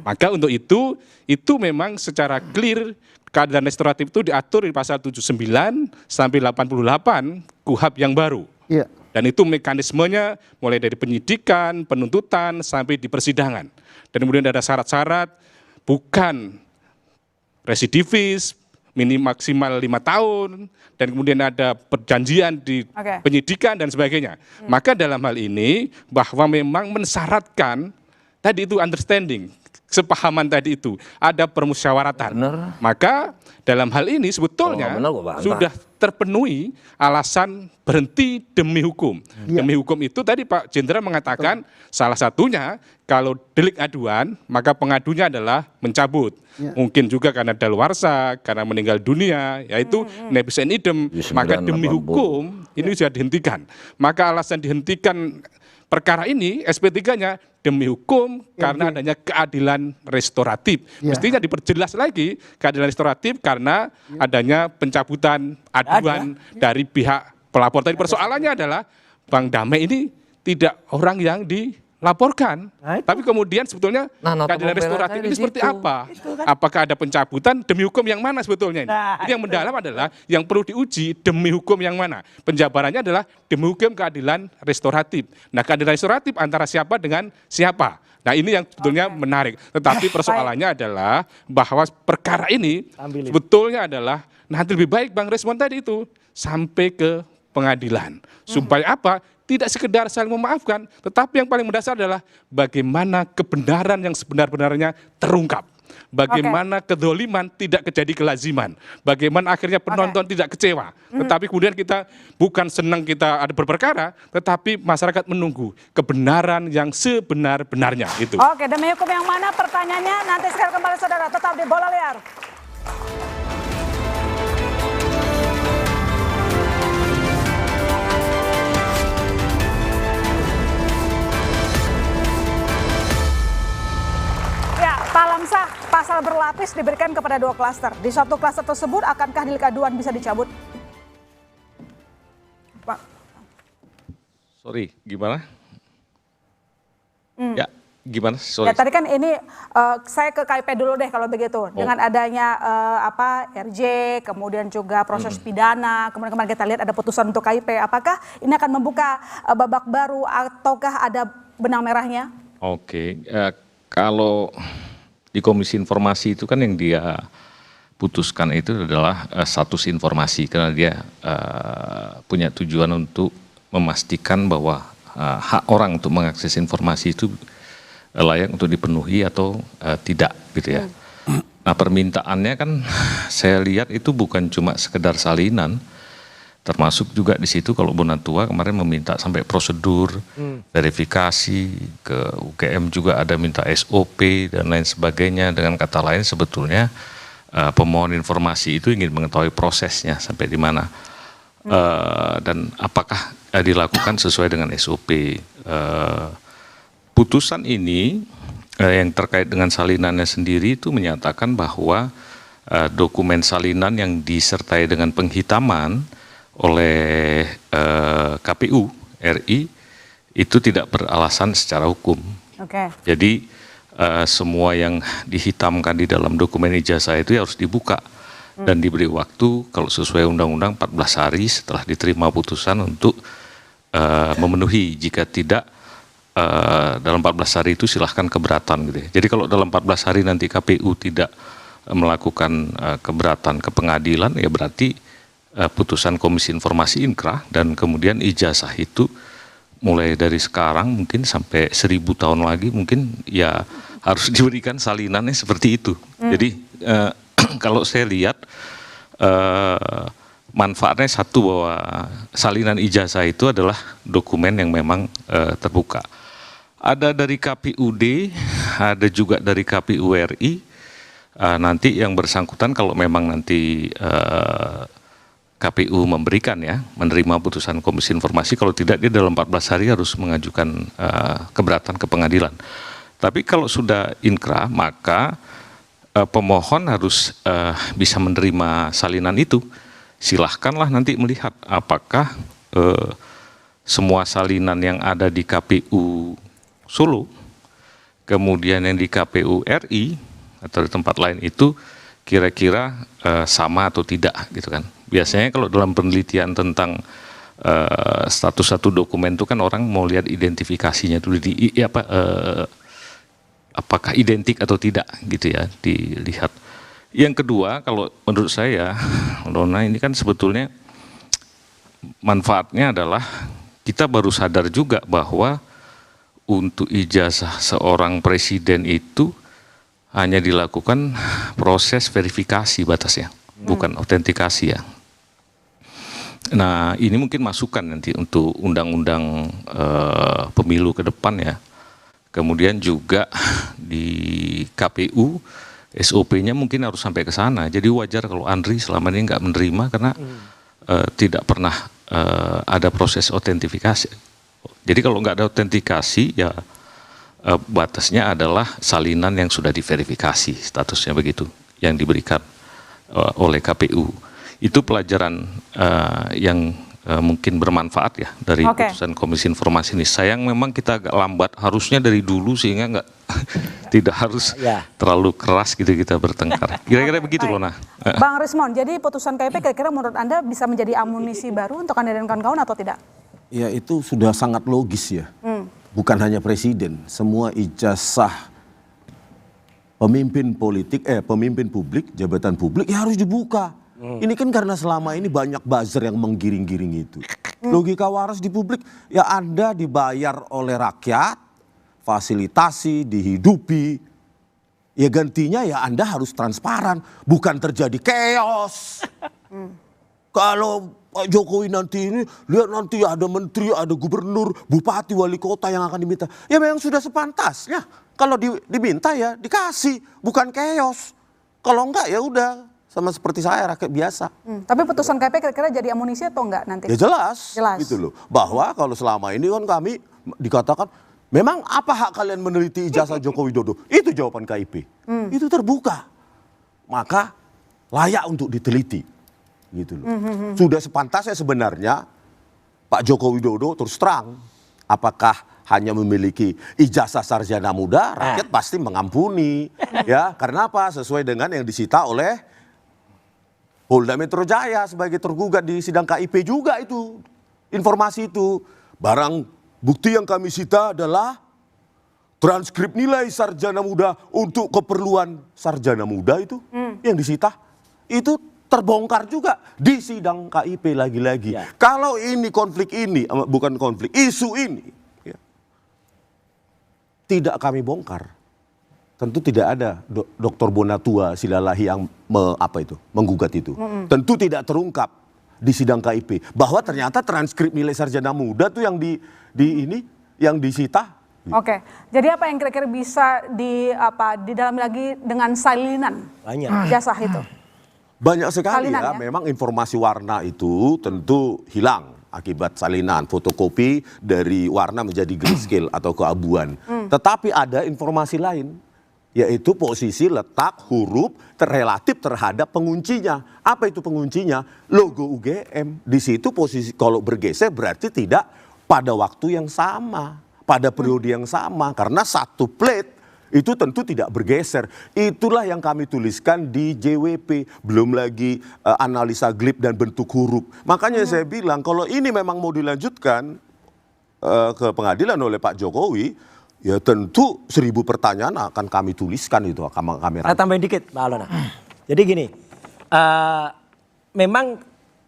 S14: Maka untuk itu memang secara clear keadilan restoratif itu diatur di pasal 79 sampai 88 KUHP yang baru. Dan itu mekanismenya mulai dari penyidikan, penuntutan, sampai di persidangan. Dan kemudian ada syarat-syarat, bukan residivis, maksimal 5 tahun, dan kemudian ada perjanjian di penyidikan dan sebagainya. Maka dalam hal ini, bahwa memang mensyaratkan, tadi itu understanding, kesepahaman tadi itu, ada permusyawaratan. Maka dalam hal ini sebetulnya sudah terpenuhi alasan berhenti demi hukum. Demi hukum itu tadi Pak Jenderal mengatakan salah satunya kalau delik aduan maka pengadunya adalah mencabut. Mungkin juga karena daluarsa, karena meninggal dunia, yaitu nebis in idem, maka demi hukum ini sudah dihentikan. Maka alasan dihentikan perkara ini SP3-nya demi hukum karena adanya keadilan restoratif. Mestinya diperjelas lagi keadilan restoratif karena adanya pencabutan aduan dari pihak pelapor. Tadi persoalannya adalah Bang Damai ini tidak orang yang dilaporkan. Tapi kemudian sebetulnya keadilan restoratif ini seperti apa? Apakah ada pencabutan demi hukum yang mana sebetulnya ini? Ini yang mendalam adalah yang perlu diuji demi hukum yang mana. Penjabarannya adalah demi hukum keadilan restoratif. Nah keadilan restoratif antara siapa dengan siapa? Nah ini yang sebetulnya menarik. Tetapi persoalannya adalah bahwa perkara ini sebetulnya adalah nanti lebih baik Bang Resmond tadi itu sampai ke pengadilan. Supaya apa? Tidak sekedar saling memaafkan, tetapi yang paling mendasar adalah bagaimana kebenaran yang sebenar-benarnya terungkap. Bagaimana kedoliman tidak terjadi kelaziman. Bagaimana akhirnya penonton tidak kecewa. Tetapi kemudian kita bukan senang kita ada berperkara, tetapi masyarakat menunggu kebenaran yang sebenar-benarnya itu.
S8: Oke, demi hukum yang mana pertanyaannya nanti sekarang kembali saudara, tetap di Bola Liar. Pak Lamsah, pasal berlapis diberikan kepada 2 klaster. Di satu klaster tersebut, akankah delik aduan bisa dicabut? Pak.
S15: Sorry, gimana? Ya, gimana? Sorry.
S8: Ya, tadi kan ini saya ke KIP dulu deh kalau begitu. Dengan adanya RJ, kemudian juga proses pidana, kemudian kemarin kita lihat ada putusan untuk KIP. Apakah ini akan membuka babak baru ataukah ada benang merahnya?
S15: Oke, kalau di Komisi Informasi itu kan yang dia putuskan itu adalah status informasi karena dia punya tujuan untuk memastikan bahwa hak orang untuk mengakses informasi itu layak untuk dipenuhi atau tidak gitu ya. Nah permintaannya kan saya lihat itu bukan cuma sekedar salinan, termasuk juga di situ kalau Bonatua kemarin meminta sampai prosedur, verifikasi, ke UGM juga ada minta SOP dan lain sebagainya. Dengan kata lain sebetulnya pemohon informasi itu ingin mengetahui prosesnya sampai di mana dan apakah dilakukan sesuai dengan SOP. Putusan ini yang terkait dengan salinannya sendiri itu menyatakan bahwa dokumen salinan yang disertai dengan penghitaman oleh KPU RI itu tidak beralasan secara hukum. Jadi semua yang dihitamkan di dalam dokumen ijazah itu harus dibuka dan diberi waktu kalau sesuai undang-undang 14 hari setelah diterima putusan untuk memenuhi. Jika tidak dalam 14 hari itu silahkan keberatan gitu ya. Jadi kalau dalam 14 hari nanti KPU tidak melakukan keberatan ke pengadilan ya berarti putusan Komisi Informasi inkrah dan kemudian ijazah itu mulai dari sekarang mungkin sampai 1000 tahun lagi mungkin ya harus diberikan salinannya seperti itu. Jadi kalau saya lihat manfaatnya satu bahwa salinan ijazah itu adalah dokumen yang memang terbuka. Ada dari KPUD, ada juga dari KPU RI. nanti yang bersangkutan kalau memang nanti KPU memberikan ya, menerima putusan Komisi Informasi, kalau tidak dia dalam 14 hari harus mengajukan keberatan ke pengadilan. Tapi kalau sudah inkrah, maka pemohon harus bisa menerima salinan itu. Silahkanlah nanti melihat apakah semua salinan yang ada di KPU Solo, kemudian yang di KPU RI atau di tempat lain itu kira-kira sama atau tidak gitu kan. Biasanya kalau dalam penelitian tentang status satu dokumen itu kan orang mau lihat identifikasinya dulu apakah identik atau tidak gitu ya, dilihat. Yang kedua, kalau menurut saya, Dona, ini kan sebetulnya manfaatnya adalah kita baru sadar juga bahwa untuk ijazah seorang presiden itu hanya dilakukan proses verifikasi batasnya, bukan autentikasi ya. Nah, ini mungkin masukan nanti untuk undang-undang pemilu ke depan ya. Kemudian juga di KPU SOP-nya mungkin harus sampai ke sana. Jadi wajar kalau Andri selama ini nggak menerima karena tidak pernah ada proses autentifikasi. Jadi kalau nggak ada autentikasi ya batasnya adalah salinan yang sudah diverifikasi, statusnya begitu yang diberikan oleh KPU. Itu pelajaran yang mungkin bermanfaat ya dari putusan Komisi Informasi ini. Sayang memang kita agak lambat, harusnya dari dulu sehingga nggak tidak harus terlalu keras gitu kita bertengkar. Kira-kira begitu loh. Nah,
S8: Bang Rismon, jadi putusan KIP kira-kira menurut Anda bisa menjadi amunisi baru untuk Anda dan kawan-kawan atau tidak?
S13: Ya itu sudah sangat logis ya. Bukan hanya presiden, semua ijazah pemimpin politik, pemimpin publik, jabatan publik ya harus dibuka. Ini kan karena selama ini banyak buzzer yang menggiring-giring itu. Logika waras di publik, ya Anda dibayar oleh rakyat, fasilitasi, dihidupi, ya gantinya ya Anda harus transparan, bukan terjadi chaos. Kalau Pak Jokowi nanti ini, lihat nanti ada menteri, ada gubernur, bupati, wali kota yang akan diminta. Ya memang sudah sepantasnya, kalau diminta ya dikasih, bukan chaos. Kalau enggak ya udah. Sama seperti saya, rakyat biasa.
S8: Tapi putusan KP kira-kira jadi amunisi atau enggak nanti?
S13: Ya jelas. Gitu loh. Bahwa kalau selama ini kan kami dikatakan, memang apa hak kalian meneliti ijazah Joko Widodo? Itu jawaban KIP. Itu terbuka. Maka layak untuk diteliti. Gitu loh. Sudah sepantasnya sebenarnya Pak Joko Widodo terus terang. Apakah hanya memiliki ijazah sarjana muda, rakyat pasti mengampuni. Ya, karena apa? Sesuai dengan yang disita oleh Polda Metro Jaya sebagai tergugat di sidang KIP juga itu. Informasi itu. Barang bukti yang kami sita adalah transkrip nilai sarjana muda untuk keperluan sarjana muda itu yang disita. Itu terbongkar juga di sidang KIP lagi-lagi. Kalau ini konflik ini, bukan konflik, isu ini. Ya, tidak kami bongkar. Tentu tidak ada Dr. Bonatua Silalahi yang menggugat itu. Tentu tidak terungkap di sidang KIP bahwa ternyata transkrip nilai sarjana muda tuh yang yang disita.
S8: Oke, jadi apa yang kira-kira bisa di dalam lagi dengan salinan ijazah itu?
S13: Banyak sekali ya. Memang informasi warna itu tentu hilang akibat salinan, fotokopi dari warna menjadi grayscale atau keabuan. Tetapi ada informasi lain, yaitu posisi letak huruf relatif terhadap penguncinya. Apa itu penguncinya? Logo UGM. Di situ posisi kalau bergeser berarti tidak pada waktu yang sama, pada periode yang sama. Karena satu plate itu tentu tidak bergeser. Itulah yang kami tuliskan di JWP. Belum lagi analisa glip dan bentuk huruf. Makanya saya bilang kalau ini memang mau dilanjutkan ke pengadilan oleh Pak Jokowi, ya tentu 1000 pertanyaan akan kami tuliskan itu, akan kami
S6: Saya tambahin dikit Pak Alona. Jadi gini, memang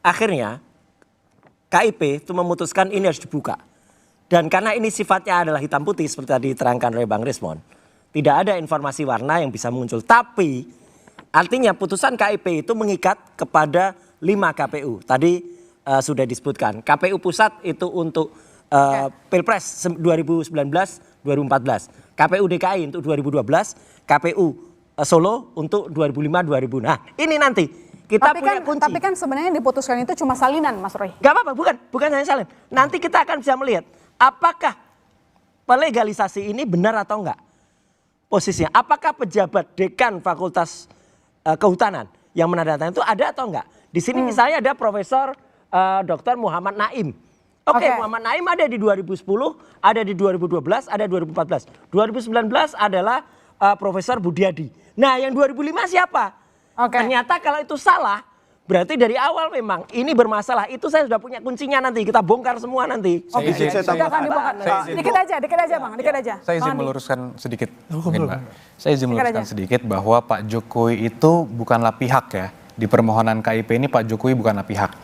S6: akhirnya KIP itu memutuskan ini harus dibuka. Dan karena ini sifatnya adalah hitam putih seperti tadi diterangkan oleh Bang Rismon, tidak ada informasi warna yang bisa muncul. Tapi artinya putusan KIP itu mengikat kepada 5 KPU. Tadi sudah disebutkan. KPU pusat itu untuk Pilpres 2019-2014. KPU DKI untuk 2012, KPU Solo untuk 2005-2000. Nah ini nanti kita punya kunci.
S8: Tapi kan sebenarnya yang diputuskan itu cuma salinan, Mas Roy.
S6: Gak apa-apa, bukan hanya salin. Nanti kita akan bisa melihat apakah pelegalisasi ini benar atau enggak posisinya. Apakah pejabat dekan Fakultas Kehutanan yang menandatangani itu ada atau enggak. Di sini misalnya ada Profesor Dr. Muhammad Naim. Oke, Muhammad Naim ada di 2010, ada di 2012, ada 2014. 2019 adalah Profesor Budiadi. Nah yang 2005 siapa? Ternyata kalau itu salah, berarti dari awal memang ini bermasalah. Itu saya sudah punya kuncinya nanti. Kita bongkar semua nanti.
S8: Saya akan dibongkar. Dikit aja Bang, dikit aja.
S12: Saya izin meluruskan sedikit. Saya izin meluruskan sedikit bahwa Pak Jokowi itu bukanlah pihak ya. Di permohonan KIP ini Pak Jokowi bukanlah pihak.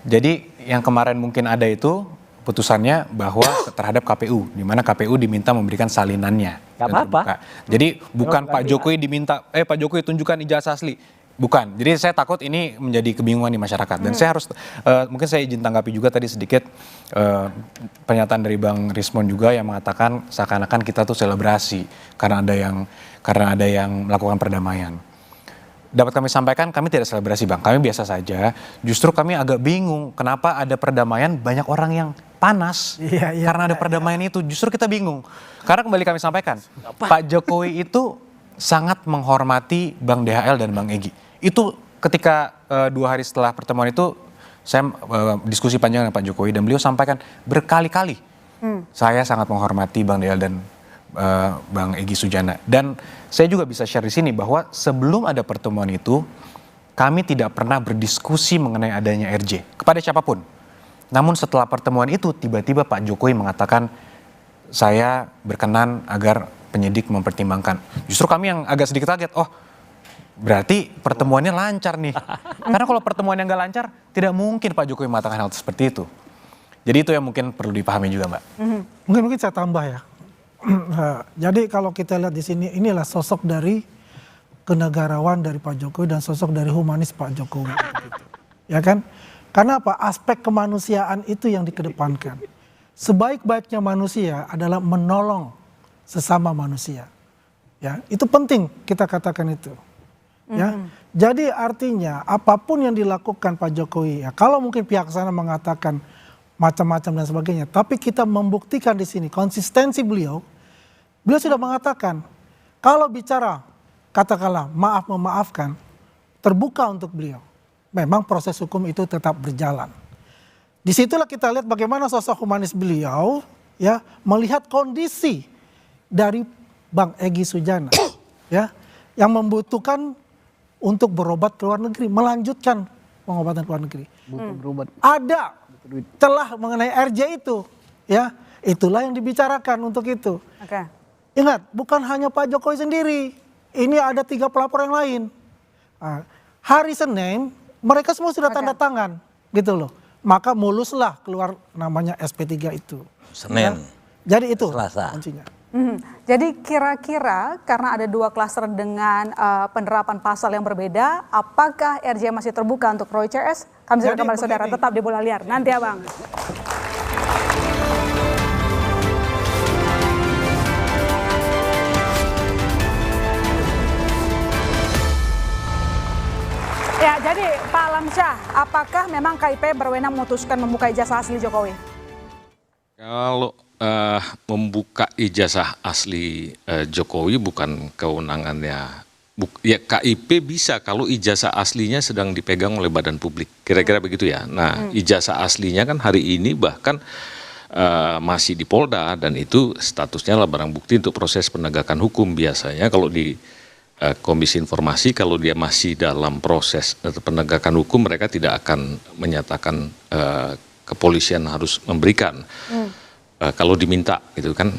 S12: Jadi yang kemarin mungkin ada itu putusannya bahwa terhadap KPU, di mana KPU diminta memberikan salinannya.
S6: Gak apa-apa.
S12: Jadi bukan Pak Jokowi diminta, Pak Jokowi tunjukkan ijazah asli. Bukan. Jadi saya takut ini menjadi kebingungan di masyarakat. Dan saya harus, mungkin saya izin tanggapi juga tadi sedikit pernyataan dari Bang Rismon juga yang mengatakan seakan-akan kita tuh selebrasi karena ada yang melakukan perdamaian. Dapat kami sampaikan, kami tidak selebrasi Bang, kami biasa saja. Justru kami agak bingung kenapa ada perdamaian banyak orang yang panas. Karena ada perdamaian itu, justru kita bingung. Karena kembali kami sampaikan, Pak Jokowi itu sangat menghormati Bang DHL dan Bang Egy. Itu ketika 2 hari setelah pertemuan itu, saya diskusi panjang dengan Pak Jokowi dan beliau sampaikan berkali-kali, saya sangat menghormati Bang DHL dan Bang Egy Sujana. Dan saya juga bisa share di sini bahwa sebelum ada pertemuan itu, kami tidak pernah berdiskusi mengenai adanya RJ kepada siapapun. Namun setelah pertemuan itu, tiba-tiba Pak Jokowi mengatakan, saya berkenan agar penyidik mempertimbangkan. Justru kami yang agak sedikit kaget, oh berarti pertemuannya lancar nih. Karena kalau pertemuannya nggak lancar, tidak mungkin Pak Jokowi mengatakan hal seperti itu. Jadi itu yang mungkin perlu dipahami juga Mbak.
S10: Mungkin saya tambah ya. Jadi kalau kita lihat di sini, inilah sosok dari kenegarawan dari Pak Jokowi dan sosok dari humanis Pak Jokowi. Ya kan? Karena apa? Aspek kemanusiaan itu yang dikedepankan. Sebaik-baiknya manusia adalah menolong sesama manusia. Ya, itu penting kita katakan itu. Ya. Jadi artinya apapun yang dilakukan Pak Jokowi, ya kalau mungkin pihak sana mengatakan macam-macam dan sebagainya, tapi kita membuktikan di sini konsistensi beliau sudah mengatakan kalau bicara katakanlah maaf memaafkan, terbuka untuk beliau. Memang proses hukum itu tetap berjalan. Disitulah kita lihat bagaimana sosok humanis beliau ya melihat kondisi dari Bang Egy Sujana ya yang membutuhkan untuk berobat ke luar negeri, melanjutkan pengobatan ke luar negeri. Ada celah mengenai RJ itu, ya itulah yang dibicarakan untuk itu. Ingat, bukan hanya Pak Jokowi sendiri, ini ada 3 pelapor yang lain. Hari Senin mereka semua sudah tanda tangan, gitu loh. Maka muluslah keluar namanya SP3 itu.
S4: Senin.
S10: Ya? Jadi itu
S4: Selasa.
S10: kuncinya.
S8: Jadi kira-kira karena ada 2 klaster dengan penerapan pasal yang berbeda, apakah RJ masih terbuka untuk Roy CS? Kami segera kembali saudara, tetap di Bola Liar. Nanti Abang. Ya, jadi Pak Alamsyah, apakah memang KIP berwenang memutuskan membuka ijazah asli Jokowi?
S15: Kalau membuka ijazah asli Jokowi bukan kewenangannya. Ya KIP bisa kalau ijazah aslinya sedang dipegang oleh badan publik. Kira-kira begitu ya. Nah ijazah aslinya kan hari ini bahkan masih di Polda dan itu statusnya adalah barang bukti untuk proses penegakan hukum. Biasanya kalau di Komisi Informasi kalau dia masih dalam proses penegakan hukum mereka tidak akan menyatakan kepolisian harus memberikan. Kalau diminta gitu kan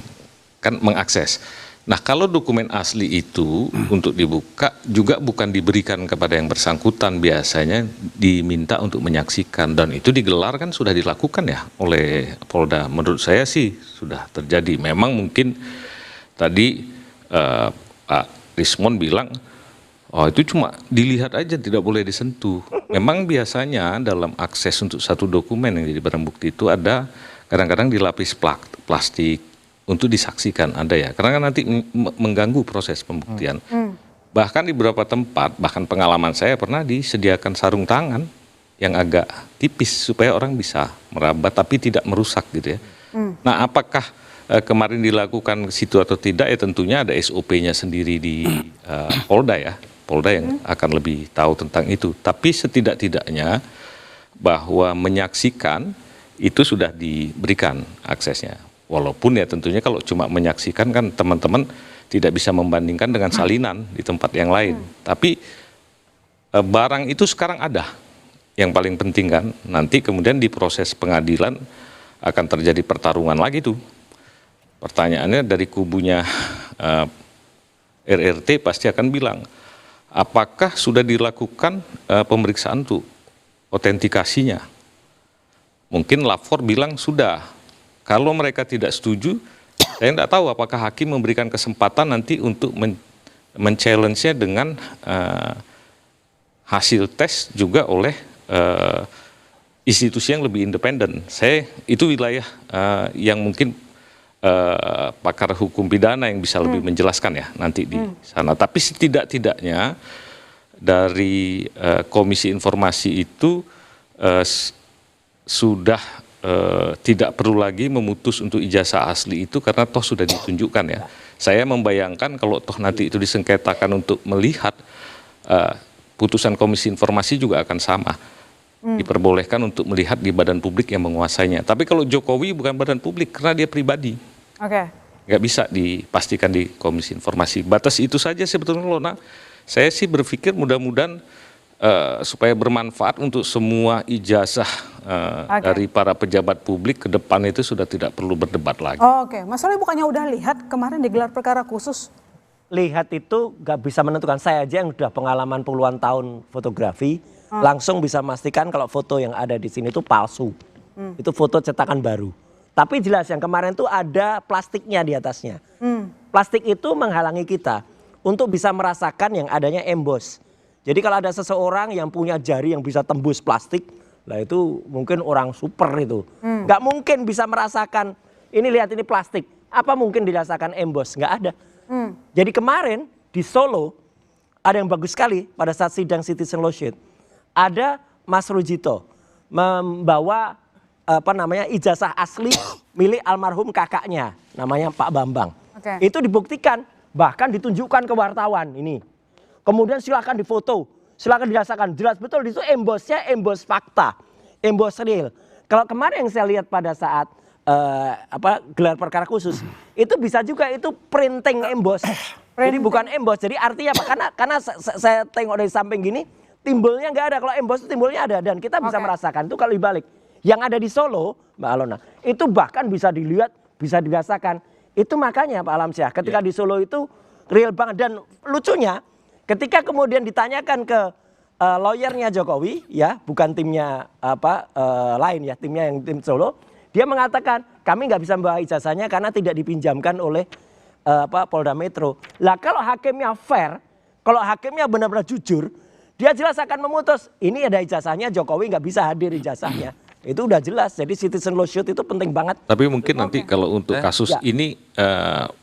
S15: mengakses. Nah kalau dokumen asli itu untuk dibuka juga bukan diberikan kepada yang bersangkutan, biasanya diminta untuk menyaksikan dan itu digelar kan sudah dilakukan ya oleh Polda. Menurut saya sih sudah terjadi. Memang mungkin tadi Pak Rismon bilang oh itu cuma dilihat aja tidak boleh disentuh. Memang biasanya dalam akses untuk satu dokumen yang jadi barang bukti itu ada kadang-kadang dilapis plastik untuk disaksikan ada ya, karena kan nanti mengganggu proses pembuktian. Bahkan di beberapa tempat, bahkan pengalaman saya pernah disediakan sarung tangan yang agak tipis supaya orang bisa meraba tapi tidak merusak gitu ya. Nah, apakah kemarin dilakukan situ atau tidak ya tentunya ada SOP-nya sendiri di Polda ya. Polda yang akan lebih tahu tentang itu. Tapi setidak-tidaknya bahwa menyaksikan itu sudah diberikan aksesnya. Walaupun ya tentunya kalau cuma menyaksikan kan teman-teman tidak bisa membandingkan dengan salinan di tempat yang lain. Tapi barang itu sekarang ada. Yang paling penting kan nanti kemudian di proses pengadilan akan terjadi pertarungan lagi tuh. Pertanyaannya dari kubunya RRT pasti akan bilang, apakah sudah dilakukan pemeriksaan tuh otentikasinya? Mungkin lapor bilang sudah. Kalau mereka tidak setuju, saya tidak tahu apakah hakim memberikan kesempatan nanti untuk men-challenge-nya dengan hasil tes juga oleh institusi yang lebih independen. Itu wilayah yang mungkin pakar hukum pidana yang bisa lebih menjelaskan ya nanti di sana. Tapi setidak-tidaknya dari Komisi Informasi itu sudah tidak perlu lagi memutus untuk ijazah asli itu karena toh sudah ditunjukkan ya. Saya membayangkan kalau toh nanti itu disengketakan untuk melihat putusan Komisi Informasi juga akan sama. Diperbolehkan untuk melihat di badan publik yang menguasainya. Tapi kalau Jokowi bukan badan publik karena dia pribadi. Nggak bisa dipastikan di Komisi Informasi. Batas itu saja sebetulnya Lona. Saya sih berpikir mudah-mudahan supaya bermanfaat untuk semua ijazah dari para pejabat publik ke depan itu sudah tidak perlu berdebat lagi.
S8: Mas Roy bukannya udah lihat kemarin digelar perkara khusus?
S6: Lihat itu gak bisa menentukan. Saya aja yang udah pengalaman puluhan tahun fotografi, langsung bisa memastikan kalau foto yang ada di sini itu palsu. Itu foto cetakan baru. Tapi jelas yang kemarin tuh ada plastiknya di atasnya. Plastik itu menghalangi kita untuk bisa merasakan yang adanya emboss. Jadi kalau ada seseorang yang punya jari yang bisa tembus plastik, lah itu mungkin orang super itu. Nggak mungkin bisa merasakan, ini lihat ini plastik. Apa mungkin dirasakan emboss? Nggak ada. Jadi kemarin di Solo, ada yang bagus sekali pada saat sidang Citizen Lawsuit. Ada Mas Rujito membawa ijazah asli milik almarhum kakaknya, namanya Pak Bambang. Itu dibuktikan, bahkan ditunjukkan ke wartawan ini. Kemudian silakan difoto, silakan dirasakan, jelas betul itu embossnya emboss fakta, emboss real. Kalau kemarin yang saya lihat pada saat gelar perkara khusus, itu bisa juga itu printing emboss. Jadi bukan emboss, jadi artinya apa? Karena saya tengok dari samping gini, timbulnya nggak ada. Kalau emboss itu timbulnya ada dan kita bisa merasakan itu kalau dibalik. Yang ada di Solo, Mbak Alona, itu bahkan bisa dilihat, bisa dirasakan. Itu makanya Pak Alamsyah, ketika di Solo itu real banget. Dan lucunya, ketika kemudian ditanyakan ke lawyernya Jokowi, ya bukan timnya lain ya, timnya yang tim Solo, dia mengatakan kami nggak bisa membawa ijazahnya karena tidak dipinjamkan oleh Polda Metro. Lah kalau hakimnya fair, kalau hakimnya benar-benar jujur, dia jelas akan memutus. Ini ada ijazahnya, Jokowi nggak bisa hadir ijazahnya. Itu udah jelas. Jadi Citizen Lawsuit itu penting banget.
S15: Tapi mungkin nanti kalau untuk kasus ini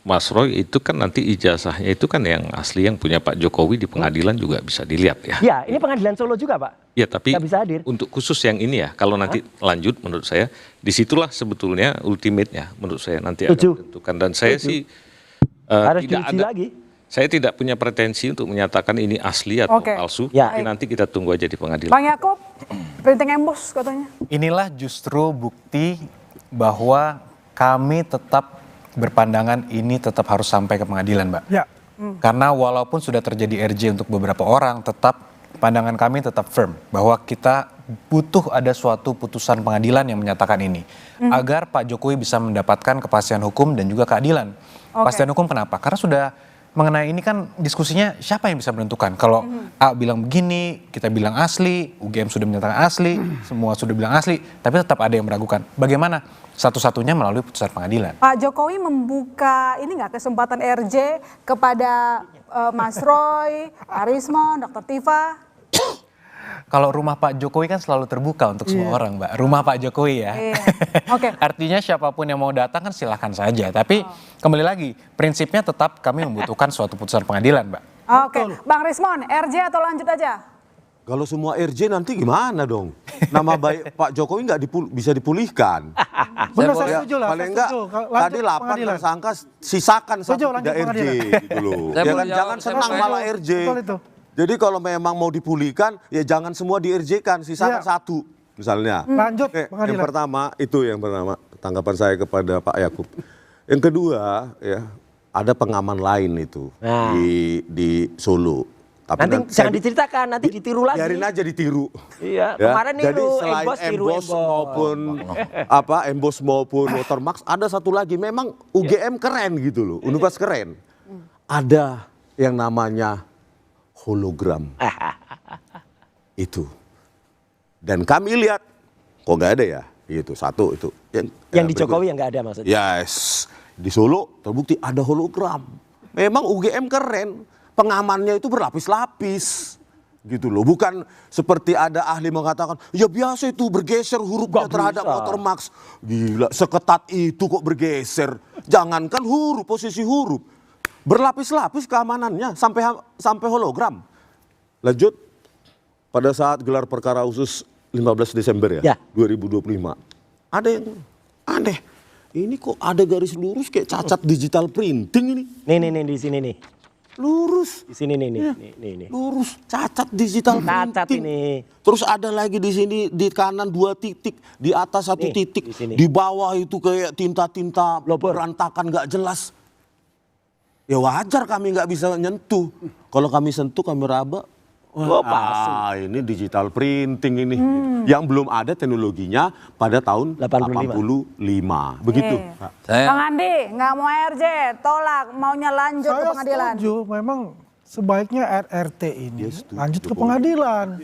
S15: Mas Roy itu kan nanti ijazahnya itu kan yang asli yang punya Pak Jokowi di pengadilan juga bisa dilihat ya.
S6: Ya, ini pengadilan Solo juga Pak.
S15: Ya tapi
S6: bisa hadir.
S15: Untuk khusus yang ini ya, kalau nanti lanjut menurut saya, disitulah sebetulnya ultimate-nya menurut saya nanti akan ditentukan. Dan saya sih
S6: harus
S15: tidak
S6: diuji
S15: ada
S6: lagi.
S15: Saya tidak punya pretensi untuk menyatakan ini asli atau palsu. Tapi nanti kita tunggu aja di pengadilan.
S8: Bang Yaakob, printing emboss katanya.
S12: Inilah justru bukti bahwa kami tetap berpandangan ini tetap harus sampai ke pengadilan, Mbak.
S10: Ya.
S12: Karena walaupun sudah terjadi RJ untuk beberapa orang, tetap pandangan kami tetap firm bahwa kita butuh ada suatu putusan pengadilan yang menyatakan ini. Agar Pak Jokowi bisa mendapatkan kepastian hukum dan juga keadilan. Kepastian hukum kenapa? Karena sudah mengenai ini kan diskusinya siapa yang bisa menentukan. Kalau A bilang begini, kita bilang asli, UGM sudah menyatakan asli, semua sudah bilang asli, tapi tetap ada yang meragukan. Bagaimana? Satu-satunya melalui putusan pengadilan.
S8: Pak Jokowi membuka ini nggak kesempatan RJ kepada Mas Roy, Arismon, Dr. Tifa?
S12: Kalau rumah Pak Jokowi kan selalu terbuka untuk semua orang, Mbak. Rumah Pak Jokowi ya. Artinya siapapun yang mau datang kan silahkan saja. Tapi kembali lagi, prinsipnya tetap kami membutuhkan suatu putusan pengadilan, Mbak.
S8: Oke, Bang Rismon, RJ atau lanjut aja?
S13: Kalau semua RJ nanti gimana dong? Nama baik Pak Jokowi nggak bisa dipulihkan.
S10: Benar, saya setuju lah.
S13: Paling enggak tadi 8 tersangka sisakan 1 tidak RJ gitu loh. Jangan senang malah RJ. Jadi kalau memang mau dipulihkan ya jangan semua di RJ-kan, sisakan 1 misalnya.
S10: Lanjut
S13: Yang pertama tanggapan saya kepada Pak Yakub. Yang kedua ya ada pengaman lain itu di Solo. Tapi
S6: nanti jangan diceritakan, nanti ditiru lagi.
S13: Biarin aja ditiru.
S6: Iya,
S13: ya.
S6: kemarin
S13: Jadi
S6: niru
S13: selain Embos maupun Embos maupun Watermax, ada satu lagi memang UGM keren gitu loh, Univers keren. Ada yang namanya hologram. Itu. Dan kami lihat kok nggak ada ya? Itu satu itu.
S6: Yang di Jokowi yang nggak ada maksudnya.
S13: Yes. Di Solo terbukti ada hologram. Memang UGM keren. Pengamannya itu berlapis-lapis gitu loh, bukan seperti ada ahli mengatakan ya biasa itu bergeser hurufnya terhadap Watermax. Gila, seketat itu kok bergeser. Jangankan huruf, posisi huruf, berlapis-lapis keamanannya sampai hologram. Lanjut, pada saat gelar perkara khusus 15 Desember ya 2025 ada yang aneh, ini kok ada garis lurus kayak cacat digital printing ini. Nih di sini nih. Lurus di sini nih. Lurus cacat digital printing ini. Terus ada lagi di sini di kanan 2 titik, di atas 1 titik, di bawah itu kayak tinta-tinta berantakan nggak jelas. Ya wajar kami nggak bisa nyentuh. Kalau kami sentuh kami raba, wah ini digital printing ini. Yang belum ada teknologinya pada tahun 85. Begitu.
S8: Bang Andi, nggak mau RJ, tolak, maunya lanjut ke pengadilan.
S10: Saya setuju, memang sebaiknya RRT ini lanjut ke pengadilan.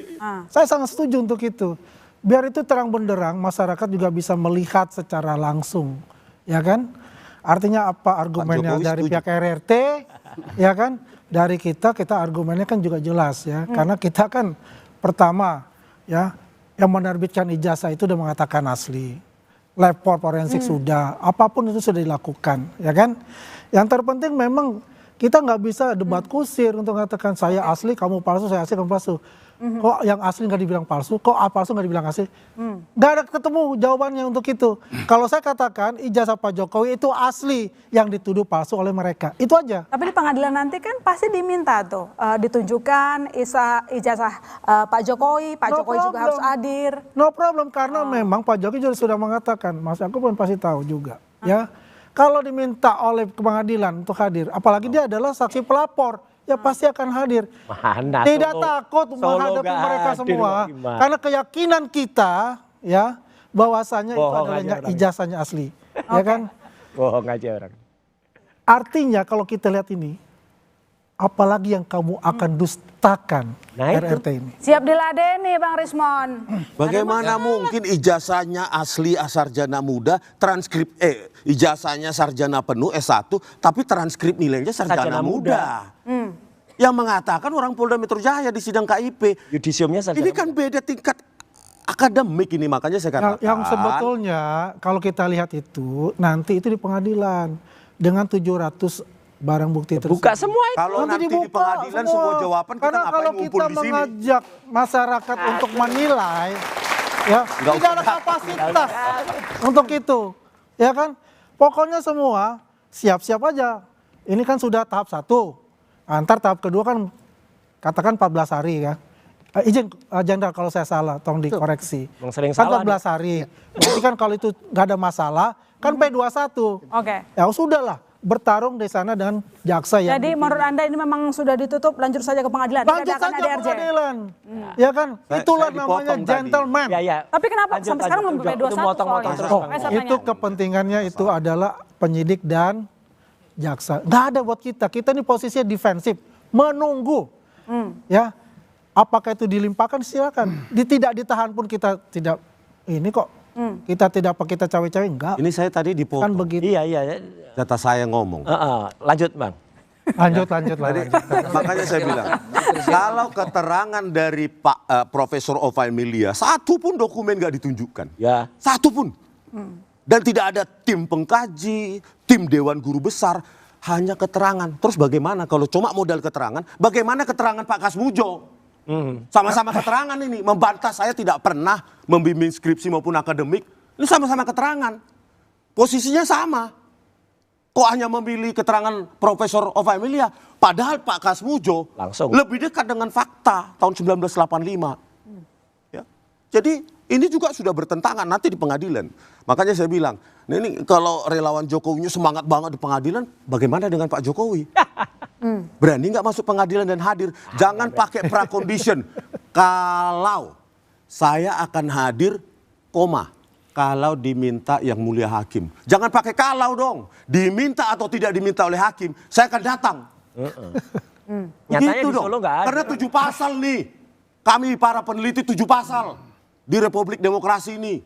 S10: Saya sangat setuju untuk itu. Biar itu terang benderang, masyarakat juga bisa melihat secara langsung. Ya kan? Artinya apa argumennya dari pihak RRT, ya kan? Dari kita argumennya kan juga jelas ya. Karena kita kan pertama ya yang menerbitkan ijazah itu udah mengatakan asli. Lapor forensik sudah, apapun itu sudah dilakukan, ya kan? Yang terpenting memang kita nggak bisa debat kusir untuk mengatakan saya asli, kamu palsu, saya asli, kamu palsu. Kok yang asli nggak dibilang palsu, kok palsu nggak dibilang asli? Nggak ada ketemu jawabannya untuk itu. Kalau saya katakan ijazah Pak Jokowi itu asli, yang dituduh palsu oleh mereka, itu aja.
S8: Tapi di pengadilan nanti kan pasti diminta tuh ditunjukkan ijazah Pak Jokowi juga harus hadir.
S10: No problem, karena memang Pak Jokowi juga sudah mengatakan, Mas aku pun pasti tahu juga, ya. Kalau diminta oleh pengadilan untuk hadir, apalagi dia adalah saksi pelapor, ya pasti akan hadir. Tidak takut menghadapi mereka semua, karena keyakinan kita ya bahwasanya itu adalah ijazahnya asli, ya kan?
S6: Bohong aja orang.
S10: Artinya kalau kita lihat ini, apalagi yang kamu akan dustakan RRT ini.
S8: Siap diladeni Bang Rismon.
S13: Bagaimana mungkin ijazahnya asli sarjana muda, transkrip ijazahnya sarjana penuh S1, tapi transkrip nilainya sarjana muda. Yang mengatakan orang Polda Metro Jaya di sidang KIP.
S6: Yudisiumnya sarjana
S13: ini kan beda tingkat akademik ini, makanya saya katakan.
S10: Yang sebetulnya kalau kita lihat itu nanti itu di pengadilan dengan 700 barang bukti tersebut.
S6: Buka semua itu.
S13: Kalau nanti di pengadilan semua jawaban kita
S10: karena
S13: ngapain
S10: kalau
S13: ngumpul
S10: kita
S13: di sini?
S10: mengajak masyarakat untuk menilai, ya tidak ada kapasitas untuk itu, ya kan? Pokoknya semua siap-siap aja. Ini kan sudah tahap 1. Antar tahap kedua kan katakan 14 hari ya. Izin Jenderal kalau saya salah, tolong dikoreksi. Kan 14 hari. Berarti kan kalau itu nggak ada masalah, kan P21.
S8: Oke.
S10: Ya sudahlah, bertarung di sana dengan jaksa yang.
S8: Jadi menurut Anda ini memang sudah ditutup, lanjut saja ke pengadilan.
S10: Lanjut saja ke pengadilan. Ya kan? Itulah namanya gentleman.
S8: Tapi kenapa sampai sekarang belum P21 soalnya?
S10: Itu kepentingannya itu adalah penyidik dan jaksa. Nggak ada buat kita. Kita ini posisinya defensif, menunggu. Ya. Apakah itu dilimpahkan silakan. Tidak ditahan pun kita tidak ini kok. Kita tidak apa kita cawe-cawe enggak.
S13: Ini saya tadi dipotong.
S10: Kan begitu.
S6: Iya.
S13: Data saya ngomong.
S6: Lanjut Bang.
S10: Lanjut.
S13: Makanya saya bilang, kalau keterangan dari Pak Profesor Ova Emilia, satu pun dokumen nggak ditunjukkan.
S6: Ya.
S13: Satu pun. Dan tidak ada tim pengkaji, tim Dewan Guru Besar. hanya keterangan. Terus bagaimana kalau cuma modal keterangan? Bagaimana keterangan Pak Kasmujo? Sama-sama keterangan ini. Membantah saya tidak pernah membimbing skripsi maupun akademik. Ini sama-sama keterangan. Posisinya sama. Kok hanya memilih keterangan Profesor Ova Emilia? Padahal Pak Kasmujo
S6: langsung
S13: lebih dekat dengan fakta tahun 1985. Ya. Jadi ini juga sudah bertentangan nanti di pengadilan. Makanya saya bilang, nah ini kalau relawan Jokowinya semangat banget di pengadilan, bagaimana dengan Pak Jokowi? Berani nggak masuk pengadilan dan hadir? Jangan pakai pracondition. Kalau saya akan hadir, kalau diminta yang mulia hakim. Jangan pakai kalau dong. Diminta atau tidak diminta oleh hakim, saya akan datang.
S6: Nyatanya
S13: Gitu
S6: di Solo
S13: dong.
S6: nggak ada.
S13: Karena 7 pasal nih. Kami para peneliti 7 pasal di Republik Demokrasi ini.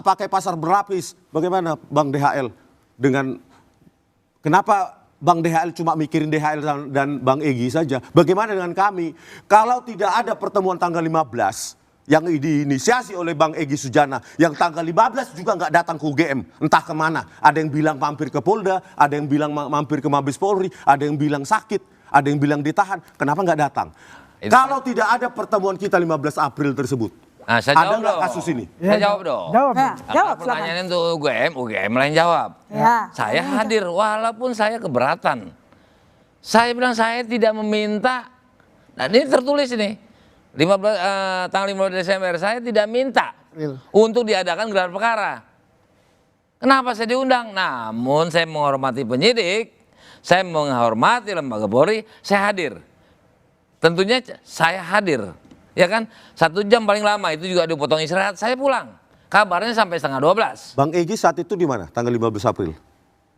S13: Pakai pasar berlapis. Bagaimana Bang DHL dengan kenapa Bang DHL cuma mikirin DHL dan Bang Egy saja? Bagaimana dengan kami? Kalau tidak ada pertemuan tanggal 15 yang diinisiasi oleh Bang Egy Sujana, yang tanggal 15 juga nggak datang ke UGM, entah kemana. Ada yang bilang mampir ke Polda, ada yang bilang mampir ke Mabes Polri, ada yang bilang sakit, ada yang bilang ditahan. Kenapa nggak datang? Kalau tidak ada pertemuan kita 15 April tersebut,
S4: Nah, saya
S13: ada
S4: jawab
S13: nggak
S4: dong.
S13: kasus ini?
S4: Saya jawab dong.
S10: Jawab.
S8: Jawab,
S4: Pertanyaan itu UGM lain jawab.
S8: Ya.
S4: Saya hadir walaupun saya keberatan. Saya bilang saya tidak meminta. Nah, ini tertulis ini. Tanggal 15 Desember saya tidak minta untuk diadakan gelar perkara. Kenapa saya diundang? Namun saya menghormati penyidik, saya menghormati lembaga Polri, saya hadir. Tentunya saya hadir. Ya kan, 1 jam paling lama, itu juga dipotong istirahat, saya pulang. Kabarnya sampai setengah 12.
S13: Bang Egy saat itu di mana? Tanggal 15 April?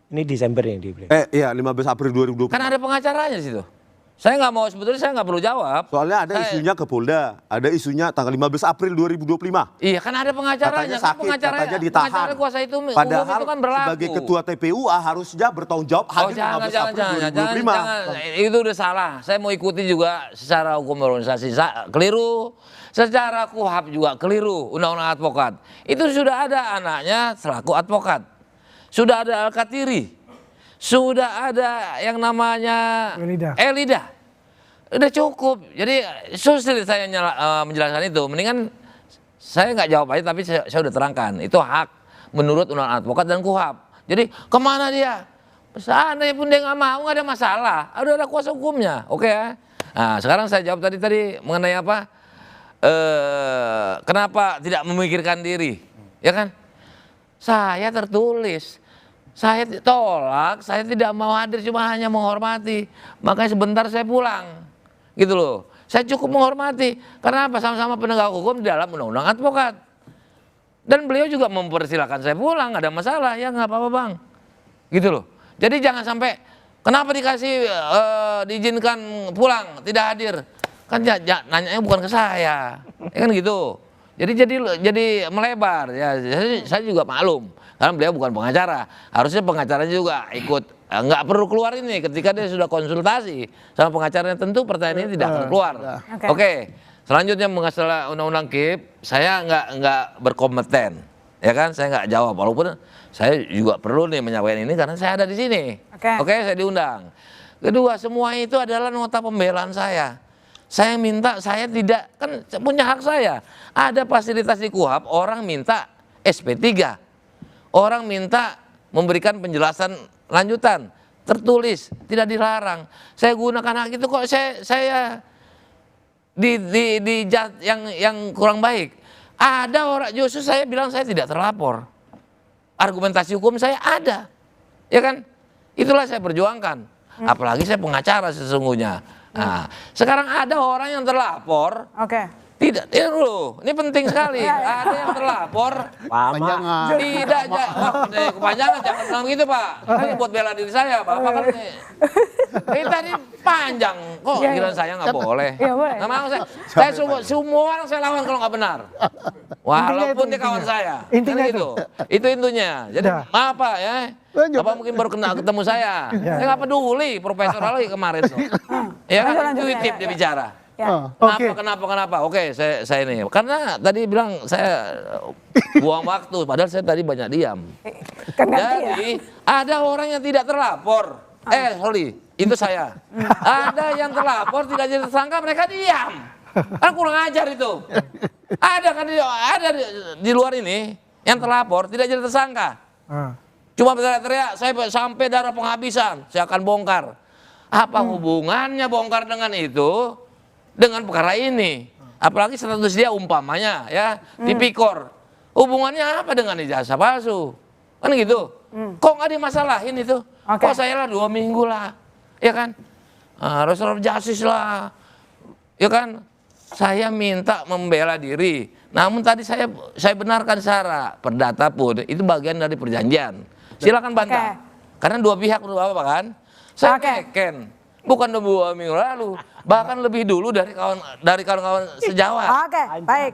S6: Ini Desember yang dibeli.
S13: Iya 15 April 2020.
S4: Kan ada pengacaranya di situ. Saya nggak mau, sebetulnya saya nggak perlu jawab.
S13: Soalnya ada isunya ke Polda, ada isunya tanggal 15 April 2025.
S4: Iya kan ada pengacaranya.
S13: Katanya sakit, katanya ditahan.
S4: Pengacara kuasa itu,
S13: Padahal
S4: umum itu kan berlaku.
S13: sebagai ketua TPUA harusnya bertanggung jawab hadir 15 April 2025.
S4: Jangan, itu udah salah. Saya mau ikuti juga secara hukum organisasi keliru, secara KUHAP juga keliru, undang-undang advokat. Itu sudah ada anaknya selaku advokat. Sudah ada Al-Katiri. Sudah ada yang namanya Elida. Udah cukup. Jadi sulit saya menjelaskan itu. Mendingan saya nggak jawab aja, tapi saya udah terangkan. Itu hak menurut undang-undang advokat dan KUHAP. Jadi kemana dia? Seandainya pun dia nggak mau, nggak ada masalah. Ada kuasa hukumnya. Oke ya. Nah sekarang saya jawab tadi mengenai apa? Kenapa tidak memikirkan diri? Ya kan? Saya tertulis. Saya tolak, saya tidak mau hadir, cuma hanya menghormati. Makanya sebentar saya pulang. Gitu loh. Saya cukup menghormati. Karena apa? Sama-sama penegak hukum di dalam undang-undang advokat. Dan beliau juga mempersilahkan saya pulang, nggak ada masalah. Ya nggak apa-apa bang. Gitu loh. Jadi jangan sampai, kenapa diizinkan pulang, tidak hadir. Kan nanyanya bukan ke saya. Ya kan gitu. Jadi melebar. Ya, saya juga maklum. Karena beliau bukan pengacara, harusnya pengacaranya juga ikut, nggak perlu keluar ini ketika dia sudah konsultasi sama pengacaranya, tentu pertanyaan ini tidak akan keluar. Oke. Selanjutnya masalah undang-undang KIP, saya nggak berkompeten, ya kan, saya nggak jawab, walaupun saya juga perlu nih menyampaikan ini karena saya ada di sini. Oke, saya diundang. Kedua, semua itu adalah nota pembelaan saya. Saya minta, saya tidak, kan punya hak saya. Ada fasilitas di KUHAP, orang minta SP3. Orang minta memberikan penjelasan lanjutan, tertulis, tidak dilarang. Saya gunakan hak itu kok saya yang kurang baik. Ada orang, justru saya bilang saya tidak terlapor. Argumentasi hukum saya ada, ya kan? Itulah saya perjuangkan. Apalagi saya pengacara sesungguhnya. Nah, sekarang ada orang yang terlapor. Tidak, dulu. Ini penting sekali. Ada yang terlapor. Tidak, kepanjangan, jangan bilang gitu Pak. Ini buat bela diri saya, Bapak kan ini tadi panjang. Kok giliran saya nggak boleh? Nggak mau saya semua orang saya lawan kalau nggak benar. Walaupun dia kawan saya.
S10: Intinya
S4: itu intinya. Jadi maaf Pak ya. Bapak mungkin baru ketemu saya. Saya nggak peduli Profesor Ali kemarin tuh. Ya kan, intuitif dia bicara.
S8: Ya.
S4: Kenapa? Oke, saya ini. Karena tadi bilang saya buang waktu, padahal saya tadi banyak diam. Jadi ada orang yang tidak terlapor. Sorry, itu saya. Ada yang terlapor tidak jadi tersangka, mereka diam. Kan kurang ajar itu. Ada di luar ini yang terlapor tidak jadi tersangka. Cuma teriak-teriak, saya sampai darah penghabisan, saya akan bongkar. Apa hubungannya bongkar dengan itu? Dengan perkara ini, apalagi status dia umpamanya ya tipikor, hubungannya apa dengan ijazah palsu, kan gitu? Kok nggak dimasalahin itu? Kok saya lah 2 minggu lah, ya kan? Restoratif justice lah, ya kan? Saya minta membela diri, namun tadi saya benarkan secara perdata pun itu bagian dari perjanjian. Silakan bantah, karena 2 pihak apa kan? Saya keken. Bukan 2 minggu lalu, bahkan lebih dulu dari kawan-kawan sejawat.
S8: Oke, baik.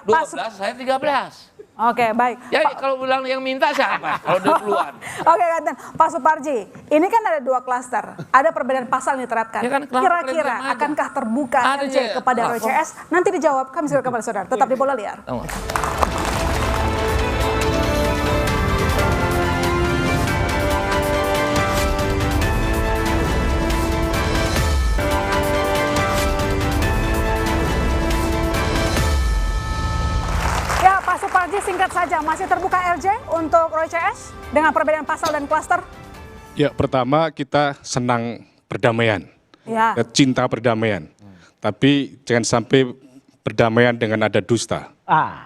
S4: 12, saya 13.
S8: Oke, baik.
S4: Ya kalau bilang yang minta siapa? Kalau 20-an.
S8: Oke, Kapten. Pak Suparji, ini kan ada 2 klaster. Ada perbedaan pasal yang diterapkan.
S4: Ya kan,
S8: kira-kira akankah terbuka RJ kepada Roy CS? Nanti dijawab, kami silakan kepada saudara. Tetap di Bola Liar. Suparji, singkat saja, masih terbuka RJ untuk Roy CS dengan perbedaan pasal dan klaster?
S14: Ya, pertama kita senang perdamaian, cinta perdamaian. Tapi jangan sampai perdamaian dengan ada dusta.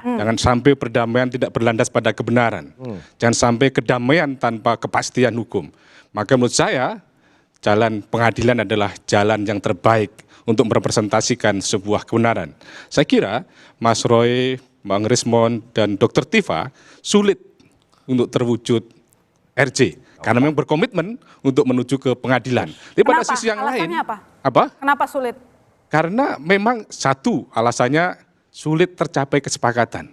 S14: Jangan sampai perdamaian tidak berlandas pada kebenaran. Jangan sampai kedamaian tanpa kepastian hukum. Maka menurut saya, jalan pengadilan adalah jalan yang terbaik untuk merepresentasikan sebuah kebenaran. Saya kira Mas Roy, Bang Rismon, dan Dr. Tifa sulit untuk terwujud RJ. Karena memang berkomitmen untuk menuju ke pengadilan. Tapi pada sisi yang lain, apa?
S8: Kenapa sulit?
S14: Karena memang satu alasannya sulit tercapai kesepakatan.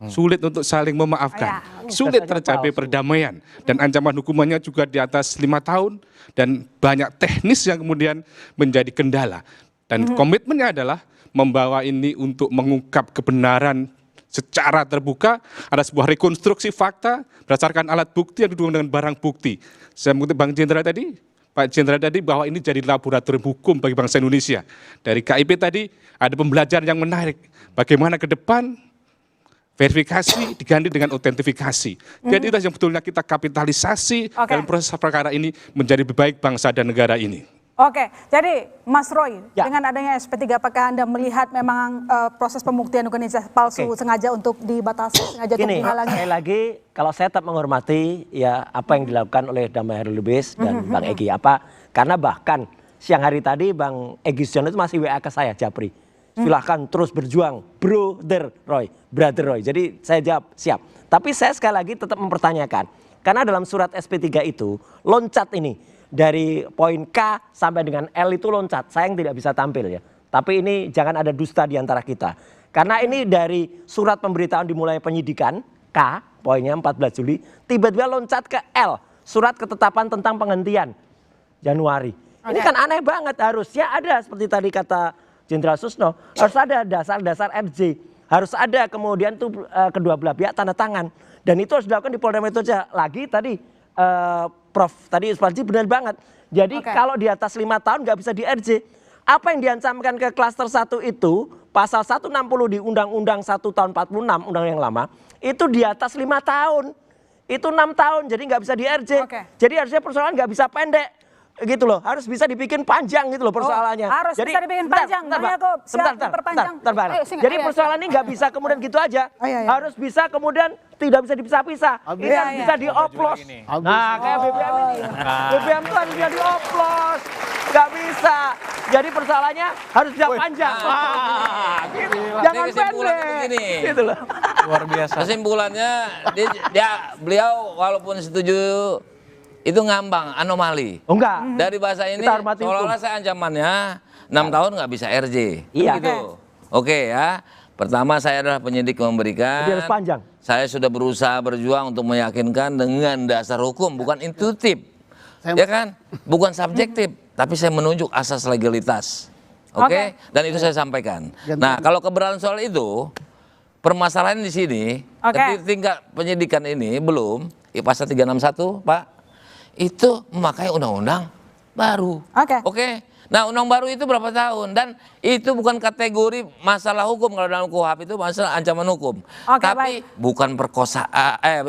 S14: Sulit untuk saling memaafkan. Sulit tercapai perdamaian. Dan ancaman hukumannya juga di atas 5 tahun. Dan banyak teknis yang kemudian menjadi kendala. Dan komitmennya adalah membawa ini untuk mengungkap kebenaran secara terbuka, ada sebuah rekonstruksi fakta berdasarkan alat bukti yang didukung dengan barang bukti. Saya mengutip Bang Jenderal tadi, Pak Jenderal tadi, bahwa ini jadi laboratorium hukum bagi bangsa Indonesia. Dari KIP tadi ada pembelajaran yang menarik. Bagaimana ke depan verifikasi diganti dengan autentifikasi. Jadi itu yang betulnya kita kapitalisasi dalam proses perkara ini menjadi lebih baik bangsa dan negara ini.
S8: Oke, jadi Mas Roy, dengan adanya SP3, apakah Anda melihat memang proses pembuktian organisasi palsu sengaja untuk dibatasi, sengaja untuk dihalangi?
S6: Sekali lagi, kalau saya tetap menghormati ya apa yang dilakukan oleh Damai Hairul Lubis dan Bang Egy, karena bahkan siang hari tadi Bang Egy Sujana itu masih WA ke saya, Japri. Silahkan terus berjuang, brother Roy. Jadi saya jawab siap. Tapi saya sekali lagi tetap mempertanyakan, karena dalam surat SP3 itu loncat ini. Dari poin K sampai dengan L itu loncat, saya yang tidak bisa tampil ya. Tapi ini jangan ada dusta di antara kita. Karena ini dari surat pemberitahuan dimulai penyidikan, K, poinnya 14 Juli, tiba-tiba loncat ke L, surat ketetapan tentang penghentian Januari. Ini kan aneh banget, harusnya ada seperti tadi kata Jenderal Susno, harus ada dasar-dasar RJ. Harus ada kemudian tuh kedua belah pihak tanda tangan. Dan itu harus dilakukan di Polda Metro Jaya. Lagi tadi Prof tadi Suparji benar banget. Jadi kalau di atas 5 tahun nggak bisa di RJ. Apa yang diancamkan ke klaster 1 itu pasal 160 di Undang-Undang 1 tahun 46 undang yang lama itu di atas 5 tahun. Itu 6 tahun jadi nggak bisa di RJ. Jadi harusnya persoalan nggak bisa pendek gitu loh. Harus bisa dibikin panjang gitu loh persoalannya.
S8: Harus
S6: jadi,
S8: bisa dibikin panjang.
S6: Bentar. Jadi persoalan ini nggak bisa kemudian gitu aja. Harus bisa kemudian tidak bisa dipisah-pisah. Ini harus bisa dioplos. Nah kayak BBM ini. BBM itu harus bisa dioplos. Nggak bisa. Jadi persoalannya harus bisa panjang. Gitu. Jangan pendek. Gitu loh.
S4: Luar biasa. Kesimpulannya beliau walaupun setuju itu ngambang, anomali.
S6: Enggak.
S4: Dari bahasa ini seolah-olah saya ancamannya 6 tahun nggak bisa RJ.
S6: Iya.
S4: Gitu. Oke ya. Pertama saya adalah penyidik memberikan.
S6: Jadi harus panjang.
S4: Saya sudah berusaha berjuang untuk meyakinkan dengan dasar hukum, bukan intuitif. Ya kan? Bukan subjektif, tapi saya menunjuk asas legalitas. Oke? Dan itu saya sampaikan. Nah, kalau keberatan soal itu, permasalahan di sini, tingkat penyidikan ini belum, pasal 361, Pak, itu memakai undang-undang baru. Oke? Nah, undang baru itu berapa tahun? Dan itu bukan kategori masalah hukum. Kalau dalam KUHP itu masalah ancaman hukum. Tapi bukan perkosaan,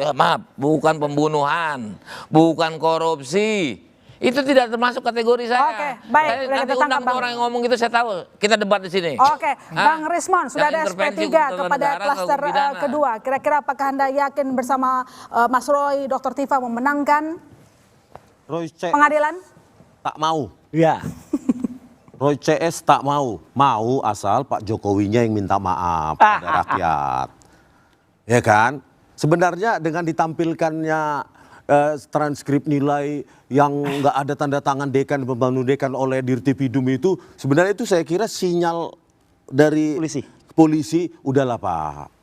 S4: bukan pembunuhan, bukan korupsi. Itu tidak termasuk kategori saya. Nanti undang orang yang ngomong gitu saya tahu. Kita debat di sini.
S8: Bang Rismon, sudah ada SP3 kepada klaster kedua. Kira-kira apakah Anda yakin bersama Mas Roy, Dr. Tifa memenangkan pengadilan?
S13: Tak mau. Ya. Roy CS tak mau. Mau asal Pak Jokowinya yang minta maaf pada rakyat. Ya kan? Sebenarnya dengan ditampilkannya transkrip nilai yang nggak ada tanda tangan dekan, pembantu dekan oleh Dirtipidum itu, sebenarnya itu saya kira sinyal dari polisi udahlah Pak.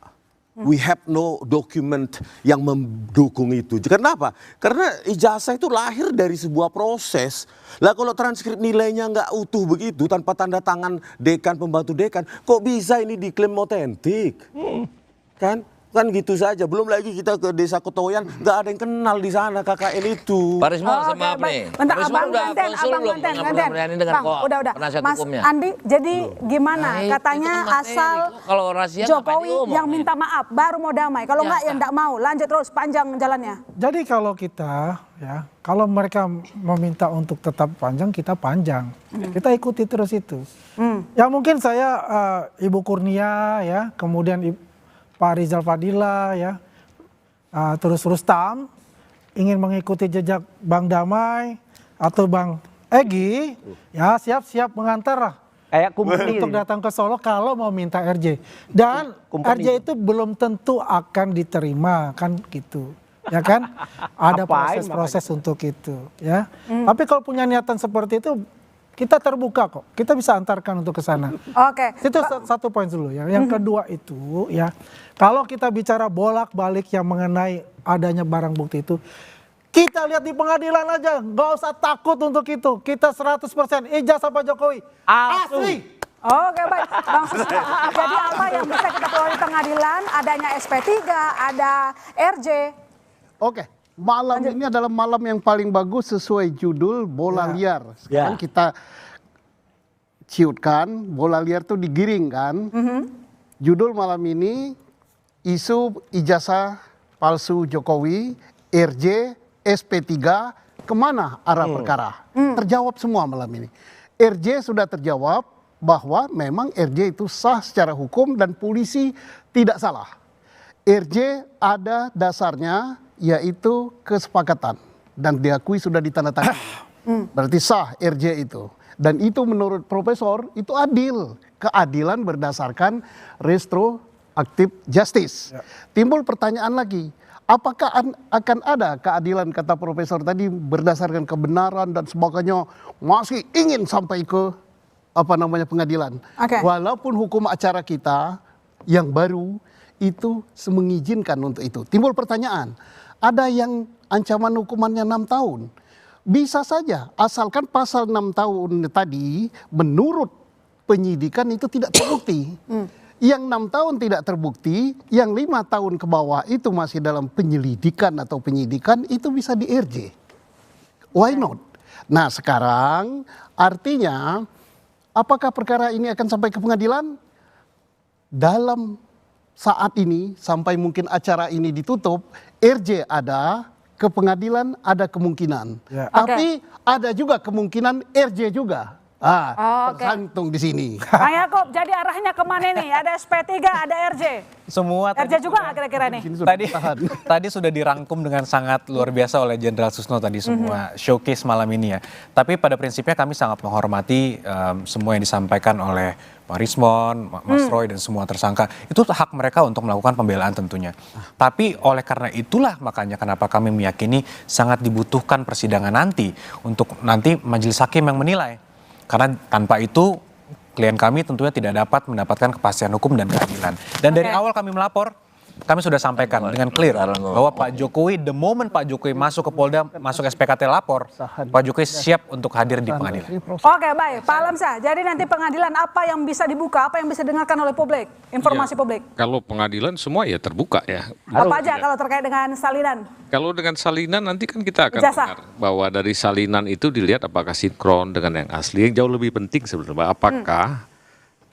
S13: We have no document yang mendukung itu. Kenapa? Karena ijazah itu lahir dari sebuah proses. Lah kalau transkrip nilainya nggak utuh begitu, tanpa tanda tangan dekan, pembantu dekan, kok bisa ini diklaim otentik? Kan gitu saja. Belum lagi kita ke Desa Kotoyan, nggak ada yang kenal di sana KKN itu.
S4: Pak Rismon, maaf nih.
S8: Bentar, Abang Ganten. Udah. Mas Andi, jadi gimana? Katanya asal Jokowi yang minta maaf, baru mau damai. Kalau nggak, ya nggak mau. Lanjut terus, panjang jalannya.
S10: Jadi kalau kita, ya, kalau mereka meminta untuk tetap panjang, kita panjang. Kita ikuti terus itu. Ya mungkin saya, Ibu Kurnia, ya, kemudian Pak Rizal Fadila, ya, terus Rustam ingin mengikuti jejak Bang Damai atau Bang Egy, ya siap-siap mengantar untuk datang ke Solo kalau mau minta RJ. Dan RJ itu belum tentu akan diterima, kan gitu, ya kan? Ada proses-proses untuk itu, ya. Tapi kalau punya niatan seperti itu, kita terbuka kok, kita bisa antarkan untuk ke sana. Itu satu poin dulu ya. Yang kedua itu ya, kalau kita bicara bolak-balik yang mengenai adanya barang bukti itu, kita lihat di pengadilan aja, nggak usah takut untuk itu. Kita 100% ijazah Pak Jokowi asli.
S8: Baik, Bang Susilo. Jadi apa yang bisa kita peroleh di pengadilan? Adanya SP3, ada RJ.
S9: Malam ini adalah malam yang paling bagus sesuai judul bola liar. Sekarang kita ciutkan, bola liar itu digiringkan. Judul malam ini, isu ijazah palsu Jokowi, RJ, SP3, kemana arah perkara? Terjawab semua malam ini. RJ sudah terjawab bahwa memang RJ itu sah secara hukum dan polisi tidak salah. RJ ada dasarnya, yaitu kesepakatan dan diakui sudah ditandatangani. Berarti sah RJ itu. Dan itu menurut profesor itu adil. Keadilan berdasarkan retroactive justice. Timbul pertanyaan lagi, apakah akan ada keadilan, kata profesor tadi, berdasarkan kebenaran dan sebagainya, masih ingin sampai ke pengadilan. Walaupun hukum acara kita yang baru itu mengizinkan untuk itu. Timbul pertanyaan, ada yang ancaman hukumannya 6 tahun. Bisa saja, asalkan pasal 6 tahun tadi menurut penyidikan itu tidak terbukti. Yang 6 tahun tidak terbukti, yang 5 tahun ke bawah itu masih dalam penyelidikan atau penyidikan, itu bisa di RJ. Why not? Nah sekarang artinya, apakah perkara ini akan sampai ke pengadilan? Dalam saat ini, sampai mungkin acara ini ditutup, RJ ada, ke pengadilan ada kemungkinan. Tapi ada juga kemungkinan RJ juga. Tergantung di sini.
S8: Bang Yaakob, jadi arahnya kemana nih? Ada SP3, ada RJ.
S16: Semua
S8: RJ juga nggak kira-kira nih?
S16: Tadi sudah dirangkum dengan sangat luar biasa oleh Jenderal Susno tadi semua showcase malam ini ya. Tapi pada prinsipnya kami sangat menghormati semua yang disampaikan oleh Pak Rismon, Mas Roy dan semua tersangka. Itu hak mereka untuk melakukan pembelaan tentunya. Tapi oleh karena itulah makanya kenapa kami meyakini sangat dibutuhkan persidangan nanti untuk nanti majelis hakim yang menilai. Karena tanpa itu klien kami tentunya tidak dapat mendapatkan kepastian hukum dan keadilan. Dan dari awal kami melapor kami sudah sampaikan dengan clear bahwa Pak Jokowi, the moment Pak Jokowi masuk ke Polda, masuk SPKT lapor, Pak Jokowi siap untuk hadir di pengadilan.
S8: Oke, baik. Pak Alamsyah, jadi nanti pengadilan apa yang bisa dibuka, apa yang bisa didengarkan oleh publik, informasi publik?
S14: Kalau pengadilan semua ya terbuka ya.
S8: Apa aja kalau terkait dengan salinan?
S14: Kalau dengan salinan nanti kan kita akan
S8: Ijazah.
S14: dengar bahwa dari salinan itu dilihat apakah sinkron dengan yang asli. Yang jauh lebih penting sebenarnya apakah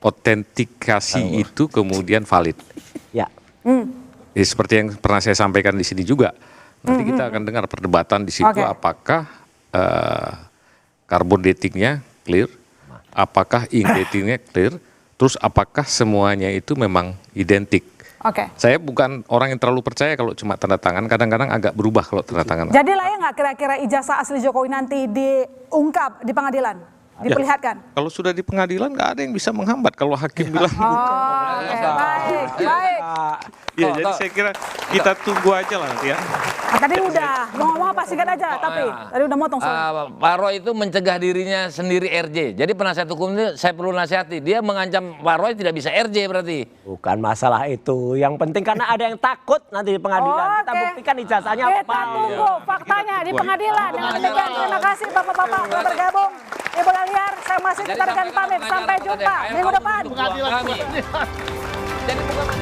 S14: autentikasi itu kemudian valid.
S6: Ya.
S14: Ya, seperti yang pernah saya sampaikan di sini juga. Nanti kita akan dengar perdebatan di situ apakah carbon datingnya clear, apakah ink datingnya clear, terus apakah semuanya itu memang identik. Saya bukan orang yang terlalu percaya kalau cuma tanda tangan, kadang-kadang agak berubah kalau tanda tangan.
S8: Jadi layak nggak kira-kira ijazah asli Jokowi nanti diungkap di pengadilan? Diperlihatkan?
S14: Kalau sudah di pengadilan nggak ada yang bisa menghambat kalau hakim bilang bukan.
S8: Baik.
S14: Ya, jadi saya kira kita tunggu aja lah nanti ya.
S8: Tadi udah, mau ngomong apa singkat aja, tapi tadi udah motong soalnya.
S4: Pak Roy itu mencegah dirinya sendiri RJ. Jadi penasihat hukum itu saya perlu nasihati. Dia mengancam Pak Roy tidak bisa RJ berarti.
S6: Bukan masalah itu. Yang penting karena ada yang takut nanti di pengadilan. Kita buktikan ijazahnya apa.
S8: Kita tunggu faktanya di pengadilan. Dengan demikian terima kasih Bapak-bapak telah bergabung. Ibu Laliar, saya masih Kita rekan pamit. Sampai jumpa minggu depan.
S4: Jadi bukan